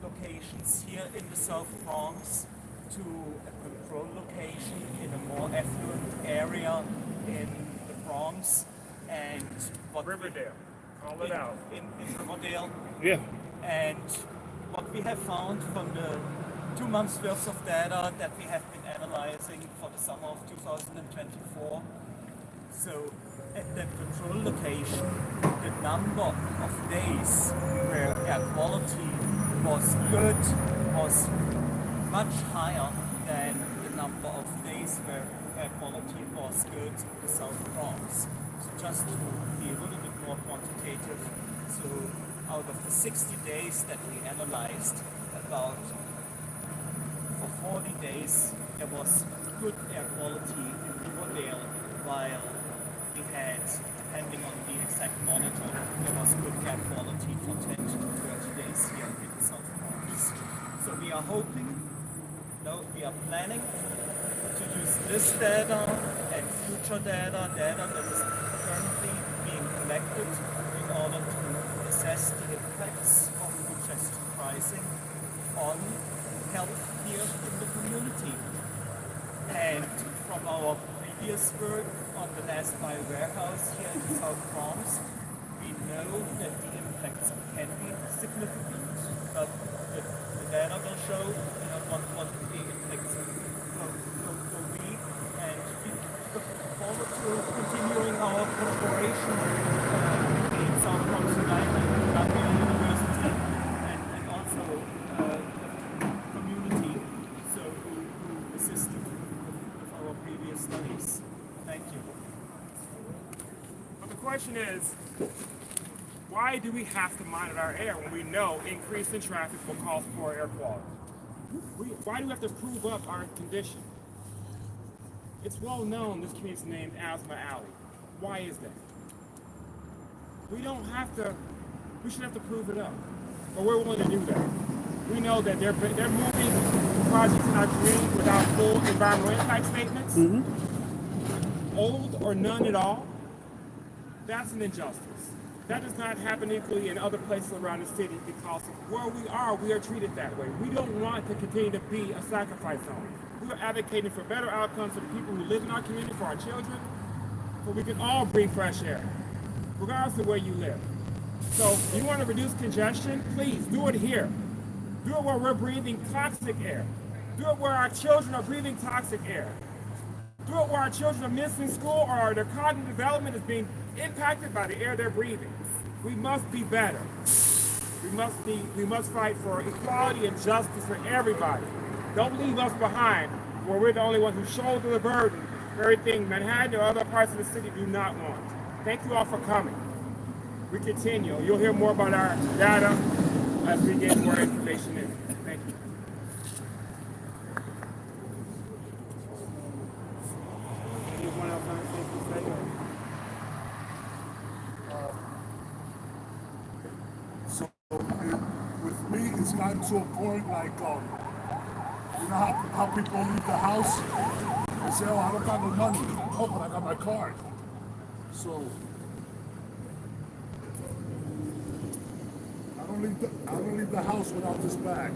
locations here in the South Bronx to a control location in a more affluent area in the Bronx, and what Riverdale, call it out. in Riverdale. Yeah. And what we have found from the 2 months worth of data that we have been analyzing for the summer of 2024. So at that control location, the number of days where air quality was good was much higher than the number of days where air quality was good in the South Bronx. So just to be a little bit more quantitative, so out of the 60 days that we analyzed, about for 40 days there was good air quality in Riverdale, while we had, depending on the exact monitor, there was good air quality for 10 to 30 days here in the South Bronx. So we are hoping, we we are planning to use this data and future data that is currently being collected in order to assess the impacts of congestion pricing on health here in the community. And from our previous work on the last mile warehouse here in the South Bronx, we know that the impacts can be significant, but the data will show what the impacts will be, and we look forward to continuing our collaboration in South Bronx Unite and Bruckner University, and also the community who assisted with our previous studies. Thank you. But the question is, why do we have to monitor our air when we know increase in traffic will cause poor air quality? Why do we have to prove up our condition? It's well known this community is named Asthma Alley. Why is that? We shouldn't have to prove it up. But we're willing to do that. We know that they're moving projects in our community without full environmental impact statements. Old or none at all. That's an injustice. That does not happen equally in other places around the city because of where we are treated that way. We don't want to continue to be a sacrifice zone. We are advocating for better outcomes for the people who live in our community, for our children, so we can all breathe fresh air, regardless of where you live. So if you want to reduce congestion, please do it here. Do it where we're breathing toxic air. Do it where our children are breathing toxic air. Do it where our children are missing school or their cognitive development is being impacted by the air they're breathing. We must be better. We must fight for equality and justice for everybody. Don't leave us behind where we're the only ones who shoulder the burden for everything Manhattan or other parts of the city do not want. Thank you all for coming. We continue. You'll hear more about our data as we get more information in. Thank you. Anyone else have anything to say? So with me, it's gotten to a point like, you know how people leave the house? They say, oh, I don't got no money. Oh, but I got my card. So I don't leave the house without this bag.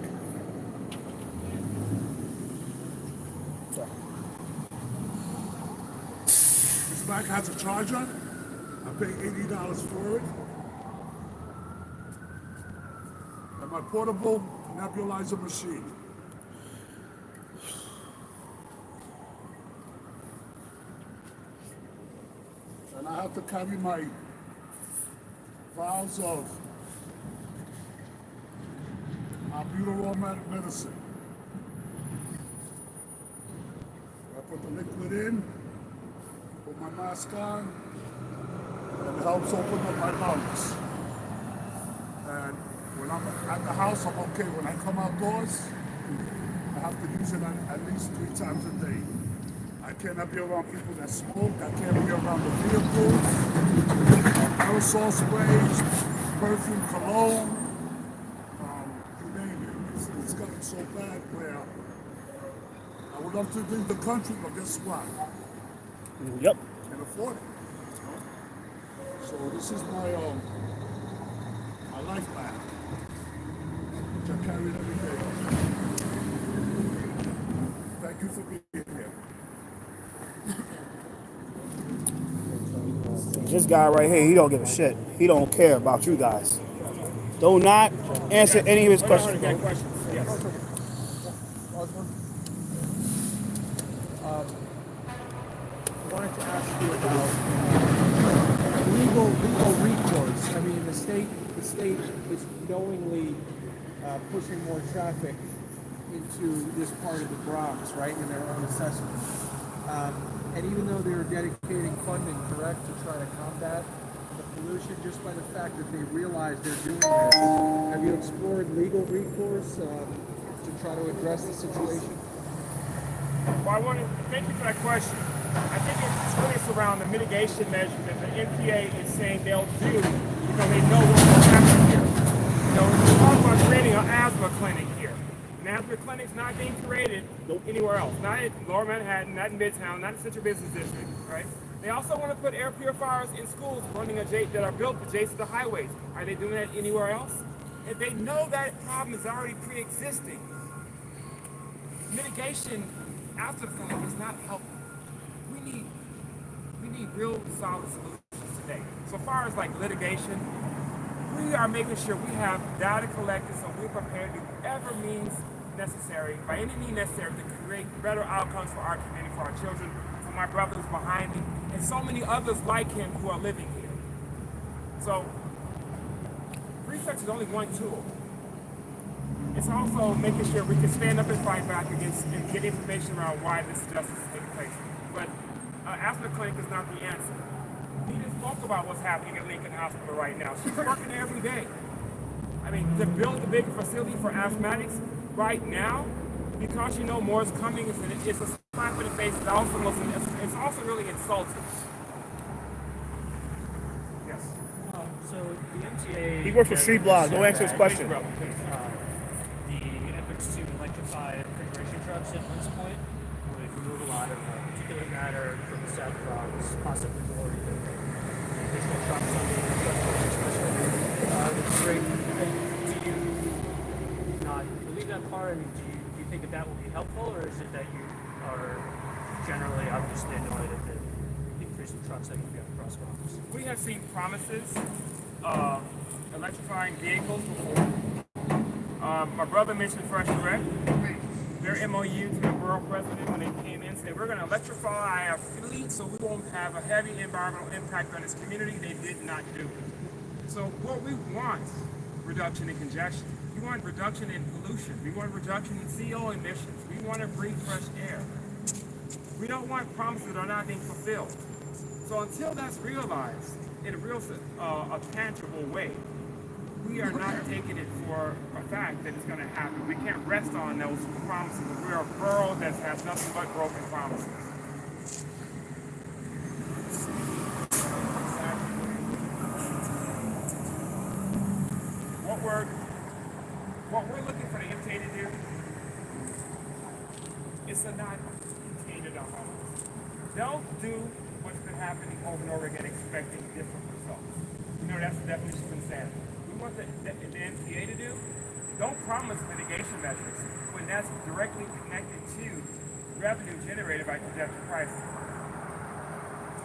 This bag has a charger. I pay $80 for it. And my portable nebulizer machine. And I have to carry my vials of albuterol medicine. I put the liquid in, put my mask on, and it helps open up my lungs. And when I'm at the house, I'm okay. When I come outdoors, I have to use it at least 3 times a day. I cannot be around people that smoke. I can't be around the vehicles, aerosol sprays, perfume, cologne. You name it. It's gotten so bad where I would love to leave the country, but guess what? Yep. Can't afford it. So this is my life bag, which I carry every day. Thank you for being here. This guy right here, he don't give a shit. He don't care about you guys. Do not answer any of his questions. Got questions? Yes. I wanted to ask you about legal recourse. I mean, the state is knowingly pushing more traffic into this part of the Bronx, right, in their own assessment. And even though they're dedicating funding, correct, to try to combat the pollution, just by the fact that they realize they're doing this, have you explored legal recourse to try to address the situation? Well, thank you for that question. I think it's really around the mitigation measures that the NPA is saying they'll do because they know what will happen here. You know, we're talking about creating an asthma clinic here. An asthma clinics not being created anywhere else. Not in Lower Manhattan, not in Midtown, not in Central Business District, right? They also want to put air purifiers in schools running that are built adjacent to highways. Are they doing that anywhere else? If they know that problem is already pre-existing, mitigation after the fact is not helpful. We need real solid solutions today. So far as like litigation, we are making sure we have data collected so we're prepared to do whatever means necessary, by any means necessary, to create better outcomes for our community, for our children, for my brothers behind me, and so many others like him who are living here. So research is only one tool. It's also making sure we can stand up and fight back against and get information around why this injustice is taking place. But asthma clinic is not the answer. We just spoke about what's happening at Lincoln Hospital right now. She's working there every day. I mean, to build a bigger facility for asthmatics right now, because you know more is coming, it's a slap in the face. It's also really insulting. Yes. So the MTA... He works for Street Blog. Go answer his question. The efforts to electrify refrigeration trucks at this point would remove a lot of particulate matter from the South Bronx, possibly more even additional trucks on the expressway. Which is great. Do you not believe that part? And do you think that will be helpful, or is it that you are generally obviously annoyed at the increase in trucks that you get across Bronx? We have seen promises of electrifying vehicles before. My brother mentioned Fresh Direct. Their MOU to the borough president when they came in said, we're going to electrify our fleet so we won't have a heavy environmental impact on this community. They did not do it. So what we want, reduction in congestion. We want reduction in pollution. We want reduction in CO emissions. We want to breathe fresh air. We don't want promises that are not being fulfilled. So until that's realized in a tangible way, we are not taking it for a fact that it's going to happen. We can't rest on those promises. We're a borough that has nothing but broken promises. What we're looking for the MTA to do is to not continue to dump on us. Don't do what's been happening over and over again expecting different results. You know, that's the definition of insanity. We want the MTA to do, don't promise mitigation measures when that's directly connected to revenue generated by congestion pricing.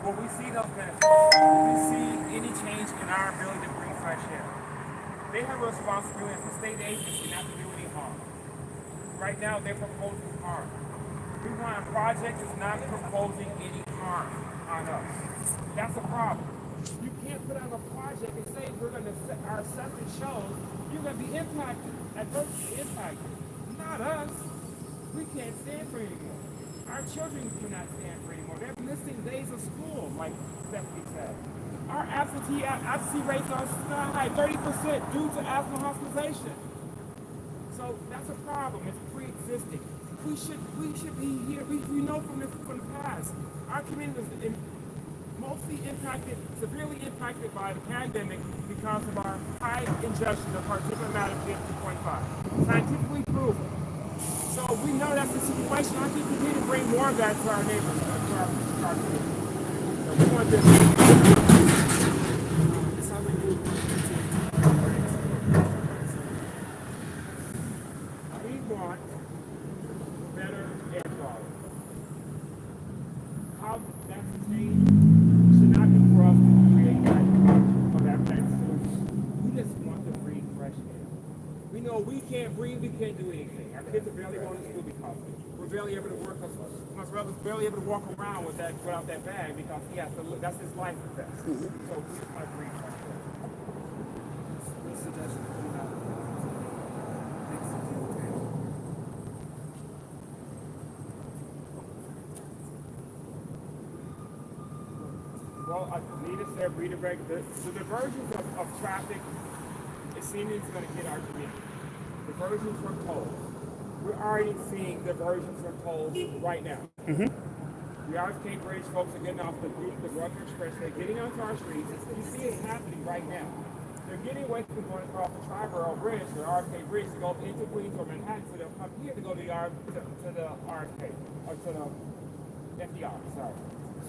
Will we see those benefits? Will we see any change in our ability to bring fresh air? They have a responsibility as a state agency not to do any harm. Right now, they're proposing harm. We want a project that's not proposing any harm on us. That's a problem. You can't put out a project and say we're going to, our assessment shows you're going to be impacted, adversely impacted. Not us. We can't stand for it anymore. Our children cannot stand for it anymore. They're missing days of school, like Stephanie said. Our absentee rates are sky high, 30% due to asthma hospitalization. So that's a problem. It's pre-existing. We should be here. We know from the past. Our community was mostly impacted, severely impacted by the pandemic because of our high ingestion of particulate matter PM2.5. Scientifically proven. So we know that's the situation. I think we need to bring more of that to our neighborhood, to our community. So we want this. We want better air quality. How that's changed should not be for us to create that or that solution. We just want to breathe fresh air. We know we can't breathe, we can't do anything. Our kids are barely going to school because of it. We're barely able to work. My brother's barely able to walk around without that bag because he has to look. That's his life vest. So we just want to breathe fresh air. Well, Anita said redirect the diversions of traffic. It seems it's going to hit our community. Diversions from tolls. We're already seeing diversions from tolls right now. Mm-hmm. The RFK Bridge folks are getting off the Bruckner Expressway, getting onto our streets. You see it happening right now. they're getting away from going across the Triborough Bridge, the RFK Bridge, to go into Queens or Manhattan, so they'll come here to go to the RFK, or to the FDR, sorry.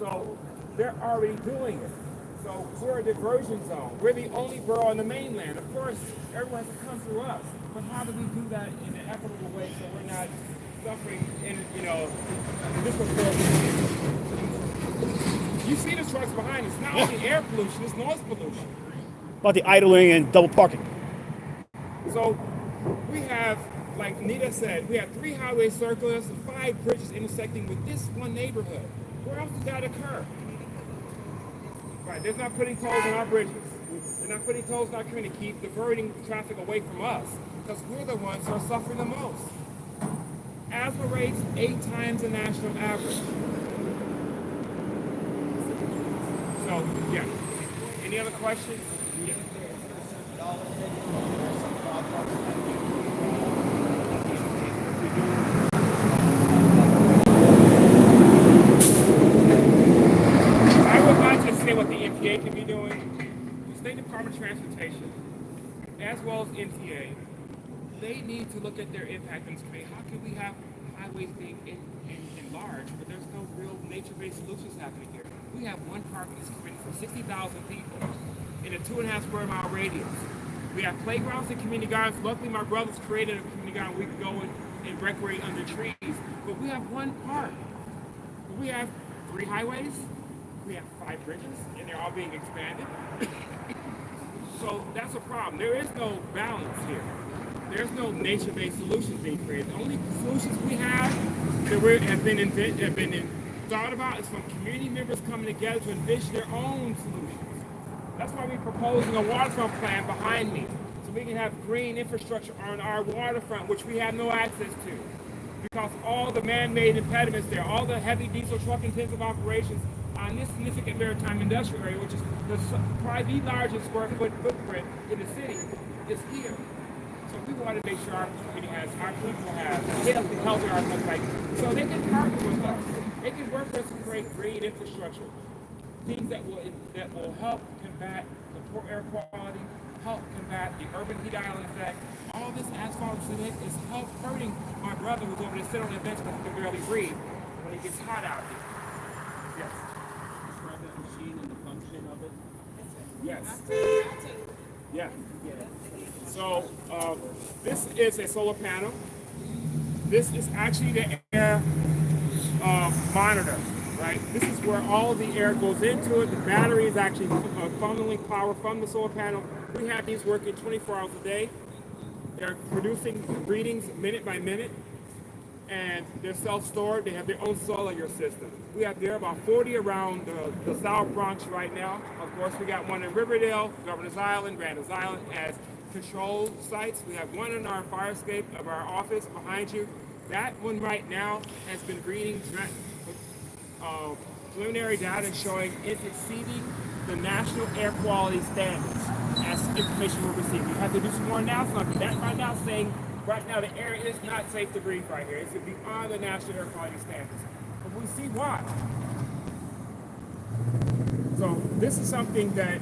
So they're already doing it. So we're a diversion zone. We're the only borough on the mainland. Of course, everyone has to come through us. But how do we do that in an equitable way so we're not suffering in, disproportionately? You see the trucks behind us. Not only air pollution, it's noise pollution. About the idling and double parking. So we have, like Nita said, we have 3 highway circulars and 5 bridges intersecting with this one neighborhood. Where else did that occur? Right, they're not putting tolls on our bridges. They're not putting tolls in our community, keep diverting traffic away from us, because we're the ones who are suffering the most. Asthma rates 8 times the national average. So, yeah. Any other questions? Yeah. I would like to say what the MTA can be doing. The State Department of Transportation, as well as MTA, they need to look at their impact on this community. How can we have highways being enlarged, but there's no real nature-based solutions happening here? We have one park in this community for 60,000 people in a 2.5 square mile radius. We have playgrounds and community gardens. Luckily, my brothers created a community garden we could go and recreate under trees. But we have one park. We have 3 highways. We have 5 bridges, and they're all being expanded. So that's a problem. There is no balance here. There's no nature-based solutions being created. The only solutions we have that have been thought about is from community members coming together to envision their own solutions. That's why we're proposing a waterfront plan behind me, so we can have green infrastructure on our waterfront, which we have no access to. Because all the man-made impediments there, all the heavy diesel truck intensive operations on this significant maritime industrial area, which is probably the largest square foot footprint in the city, is here. So we want to make sure our community has, our people have, healthy our country, so they can partner with us. They can work with us to create green infrastructure, things that will help combat the poor air quality, help combat the urban heat island effect. All this asphalt cement is hurting my brother who's over there sitting on the bench because he can barely breathe when it gets hot out here. Yes. Describe that machine and the function of it. Yes. Yeah. So this is a solar panel. This is actually the air monitor, right? This is where all the air goes into it. The battery is actually funneling power from the solar panel. We have these working 24 hours a day. They're producing readings minute by minute, and they're self-stored. They have their own cellular system. We have there about 40 around the South Bronx right now. Of course, we got one in Riverdale, Governor's Island, Randall's Island as control sites. We have one in our fire escape of our office behind you. That one right now has been reading preliminary data showing it's exceeding the national air quality standards as information we're receiving. We have to do some more analysis on that right now, saying right now the air is not safe to breathe right here. It's beyond the national air quality standards. But we see why. So this is something that,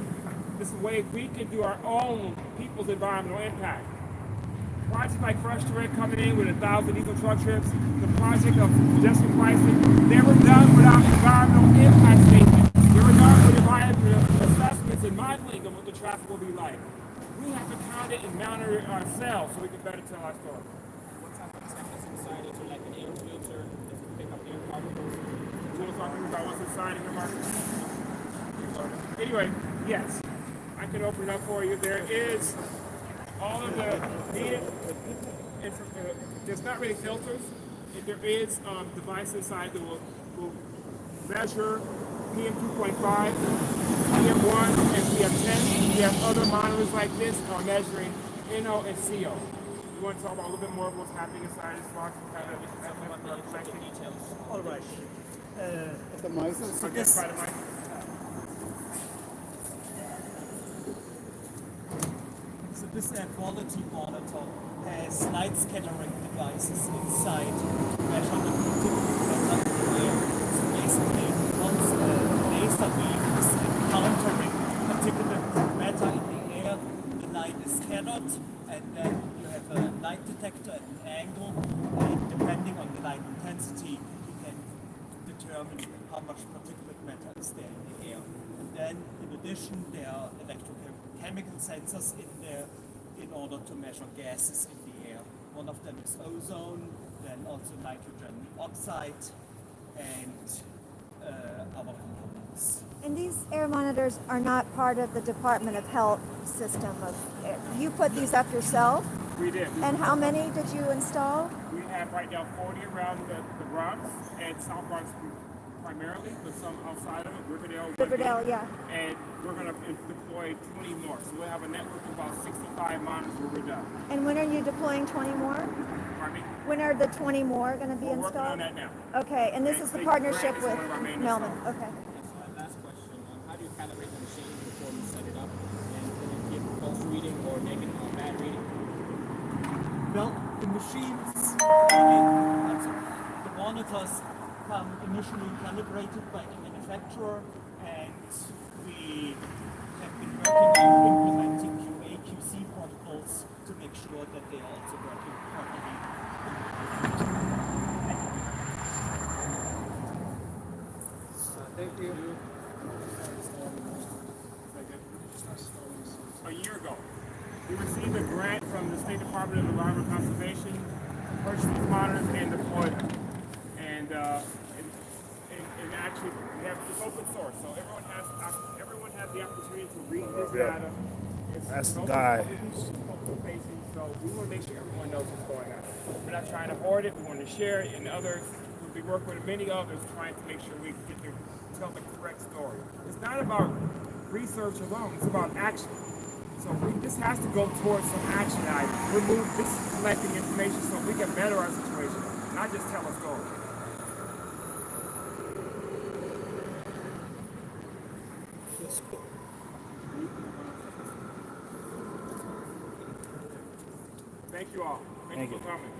this is a way we can do our own people's environmental impact. Projects like Fresh Direct coming in with 1,000 diesel truck trips, the project of congestion pricing, they were done without environmental impact statements. They were done with environmental assessments and modeling of what the traffic will be like. We have to count it and monitor it ourselves so we can better tell our story. What type of tech is inside? Is there like an air filter? Does it pick up air particles? You want to talk about what's inside of your market? Anyway, yes, I can open it up for you. There is all of the needed, there's not really filters. There is devices inside that will measure PM 2.5, PM 1, and PM 10. We have other monitors like this that are measuring NO and CO. You want to talk about a little bit more of what's happening inside this box? Details. All right. The mic. So Okay, this, try the mic. So this air quality monitor has light scattering devices inside to measure the particulate matter in the air. So basically, once the laser beam is encountering particulate matter in the air, cannot, and then you have a light detector at an angle, and depending on the light intensity, you can determine how much particulate matter is there in the air. And then, in addition, there are electrochemical sensors in there in order to measure gases in the air. One of them is ozone, then also nitrogen oxide, and other components. And these air monitors are not part of the Department of Health system of air. You put these up yourself? We did. And how many did you install? We have right now 40 around the Bronx and South Bronx primarily, but some outside of it, Riverdale, yeah. And we're going to deploy 20 more. So we'll have a network of about 65 monitors when we're done. And when are you deploying 20 more? Pardon me? When are the 20 more going to be We're installed? working on that now. Okay, and this is the Big partnership Brand is with one of our main Melman. installers. Okay. Last question, how do you calibrate the machine before you set it up? And can it give false reading or negative or bad reading? Well, the machines, the monitors come initially calibrated by the manufacturer, and we have been working on implementing QA/QC protocols to make sure that they are also working properly. Thank you. A year ago, we received a grant from the State Department of Environmental Conservation to purchase these monitors and deploy them. And actually, we have it's open source, so everyone has the opportunity to read this data. That's the open guy. facing, so we want to make sure everyone knows what's going on. We're not trying to hoard it. We want to share it, and others. We work with many others trying to make sure we get to tell the correct story. It's not about research alone. It's about action. So this has to go towards some action items. We're this collecting information so we can better our situation, not just tell a story. Thank you all. Thank you for coming.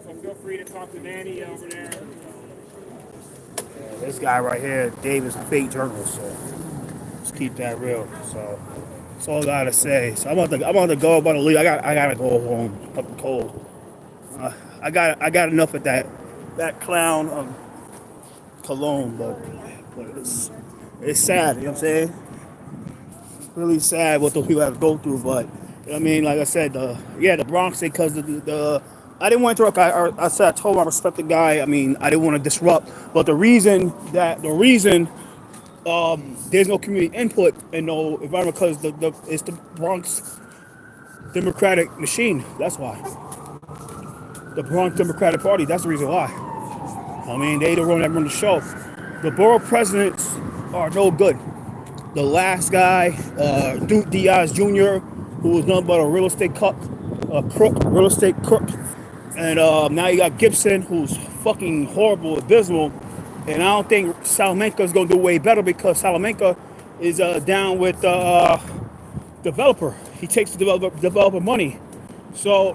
So feel free to talk to Danny over there. This guy right here, Dave, is a fake journalist, so let's keep that real. So that's all I gotta say. So I'm about to go, about to leave. I gotta go home. Up the cold. I got enough of that clown of Cologne, but it's sad. You know what I'm saying? It's really sad what those people have to go through. But I mean, like I said, the Bronx, because the I didn't want to interrupt. I said I told him I respect the guy. I mean, I didn't want to disrupt. But the reason there's no community input and no environment because it's the Bronx Democratic machine. That's why. The Bronx Democratic Party. That's the reason why. I mean, they the one that run the show. The borough presidents are no good. The last guy, Duke Diaz Jr., who was nothing but a real estate crook. And now you got Gibson, who's fucking horrible, abysmal. And I don't think Salamanca's going to do way better because Salamanca is down with the developer. He takes the developer money. So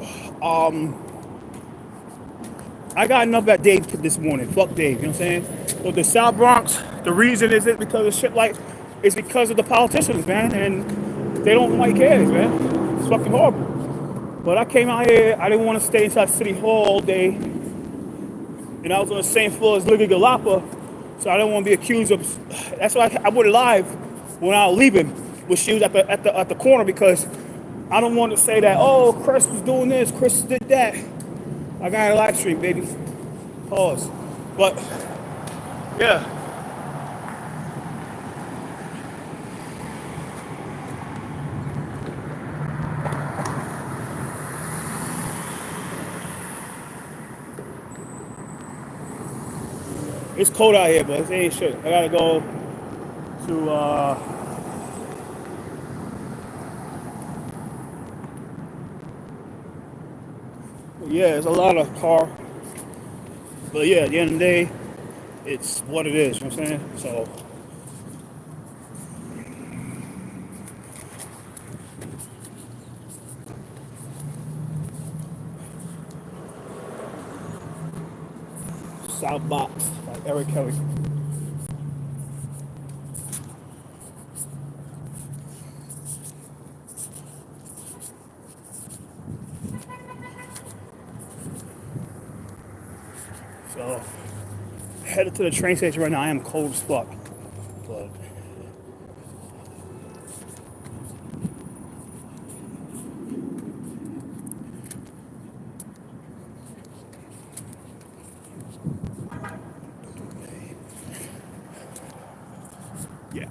I got enough at Dave this morning. Fuck Dave, you know what I'm saying? But the South Bronx, the reason is it because of shit like, it's because of the politicians, man. And they don't know why he cares, man. It's fucking horrible. But I came out here, I didn't want to stay inside City Hall all day. And I was on the same floor as Liga Galapa, so I didn't want to be accused of. That's why I went live when I was leaving, when she was at the corner, because I don't want to say that, oh, Chris was doing this, Chris did that. I got a live stream, baby. Pause. But, yeah. It's cold out here, but it ain't shit. I gotta go to yeah, there's a lot of car. But yeah, at the end of the day, it's what it is, you know what I'm saying? So South Box by Eric Kelly. So, headed to the train station right now. I am cold as fuck. But yeah.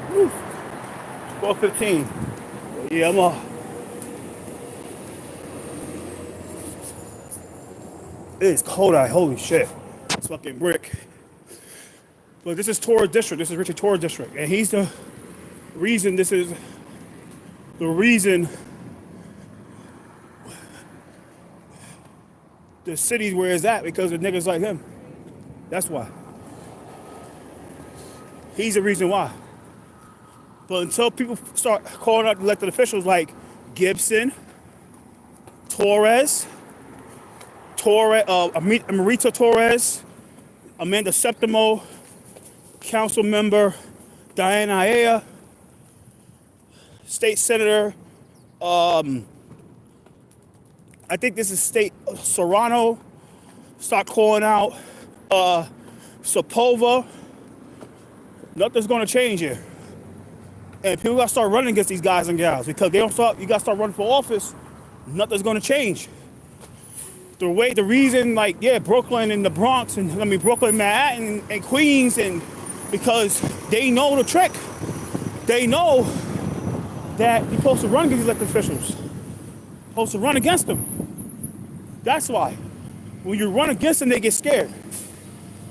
Woo. 12:15. Yeah, it is cold out. Holy shit. It's fucking brick. But this is Torres District. This is Richard Torres District. And he's the reason this is the reason the city's where it's at, because of niggas like him. That's why. He's the reason why. But until people start calling out elected officials like Gibson, Torres, Marita Torres, Amanda Septimo, Council Member Diana Aya, State Senator, I think this is State Serrano, start calling out Sepulveda, nothing's gonna change here. And people gotta start running against these guys and gals, because they don't start, you gotta start running for office, nothing's gonna change. The reason, like, yeah, Brooklyn and the Bronx, and Brooklyn, Manhattan, and Queens, and because they know the trick. They know that you're supposed to run against these elected officials. You're supposed to run against them. That's why. When you run against them, they get scared.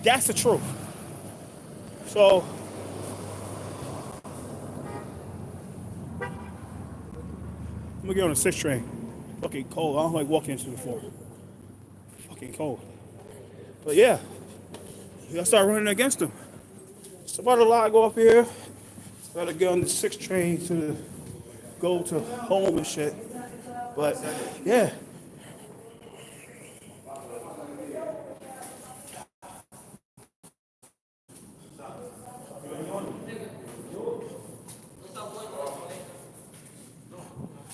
That's the truth. So, I'm gonna get on the 6 train. Fucking cold. I don't like walking into the floor. Fucking cold. But yeah, you gotta start running against them. It's about a lot go up here. Gotta get on the 6 train to go to home and shit. But yeah.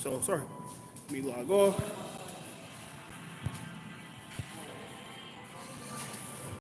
So sorry. Let me log off.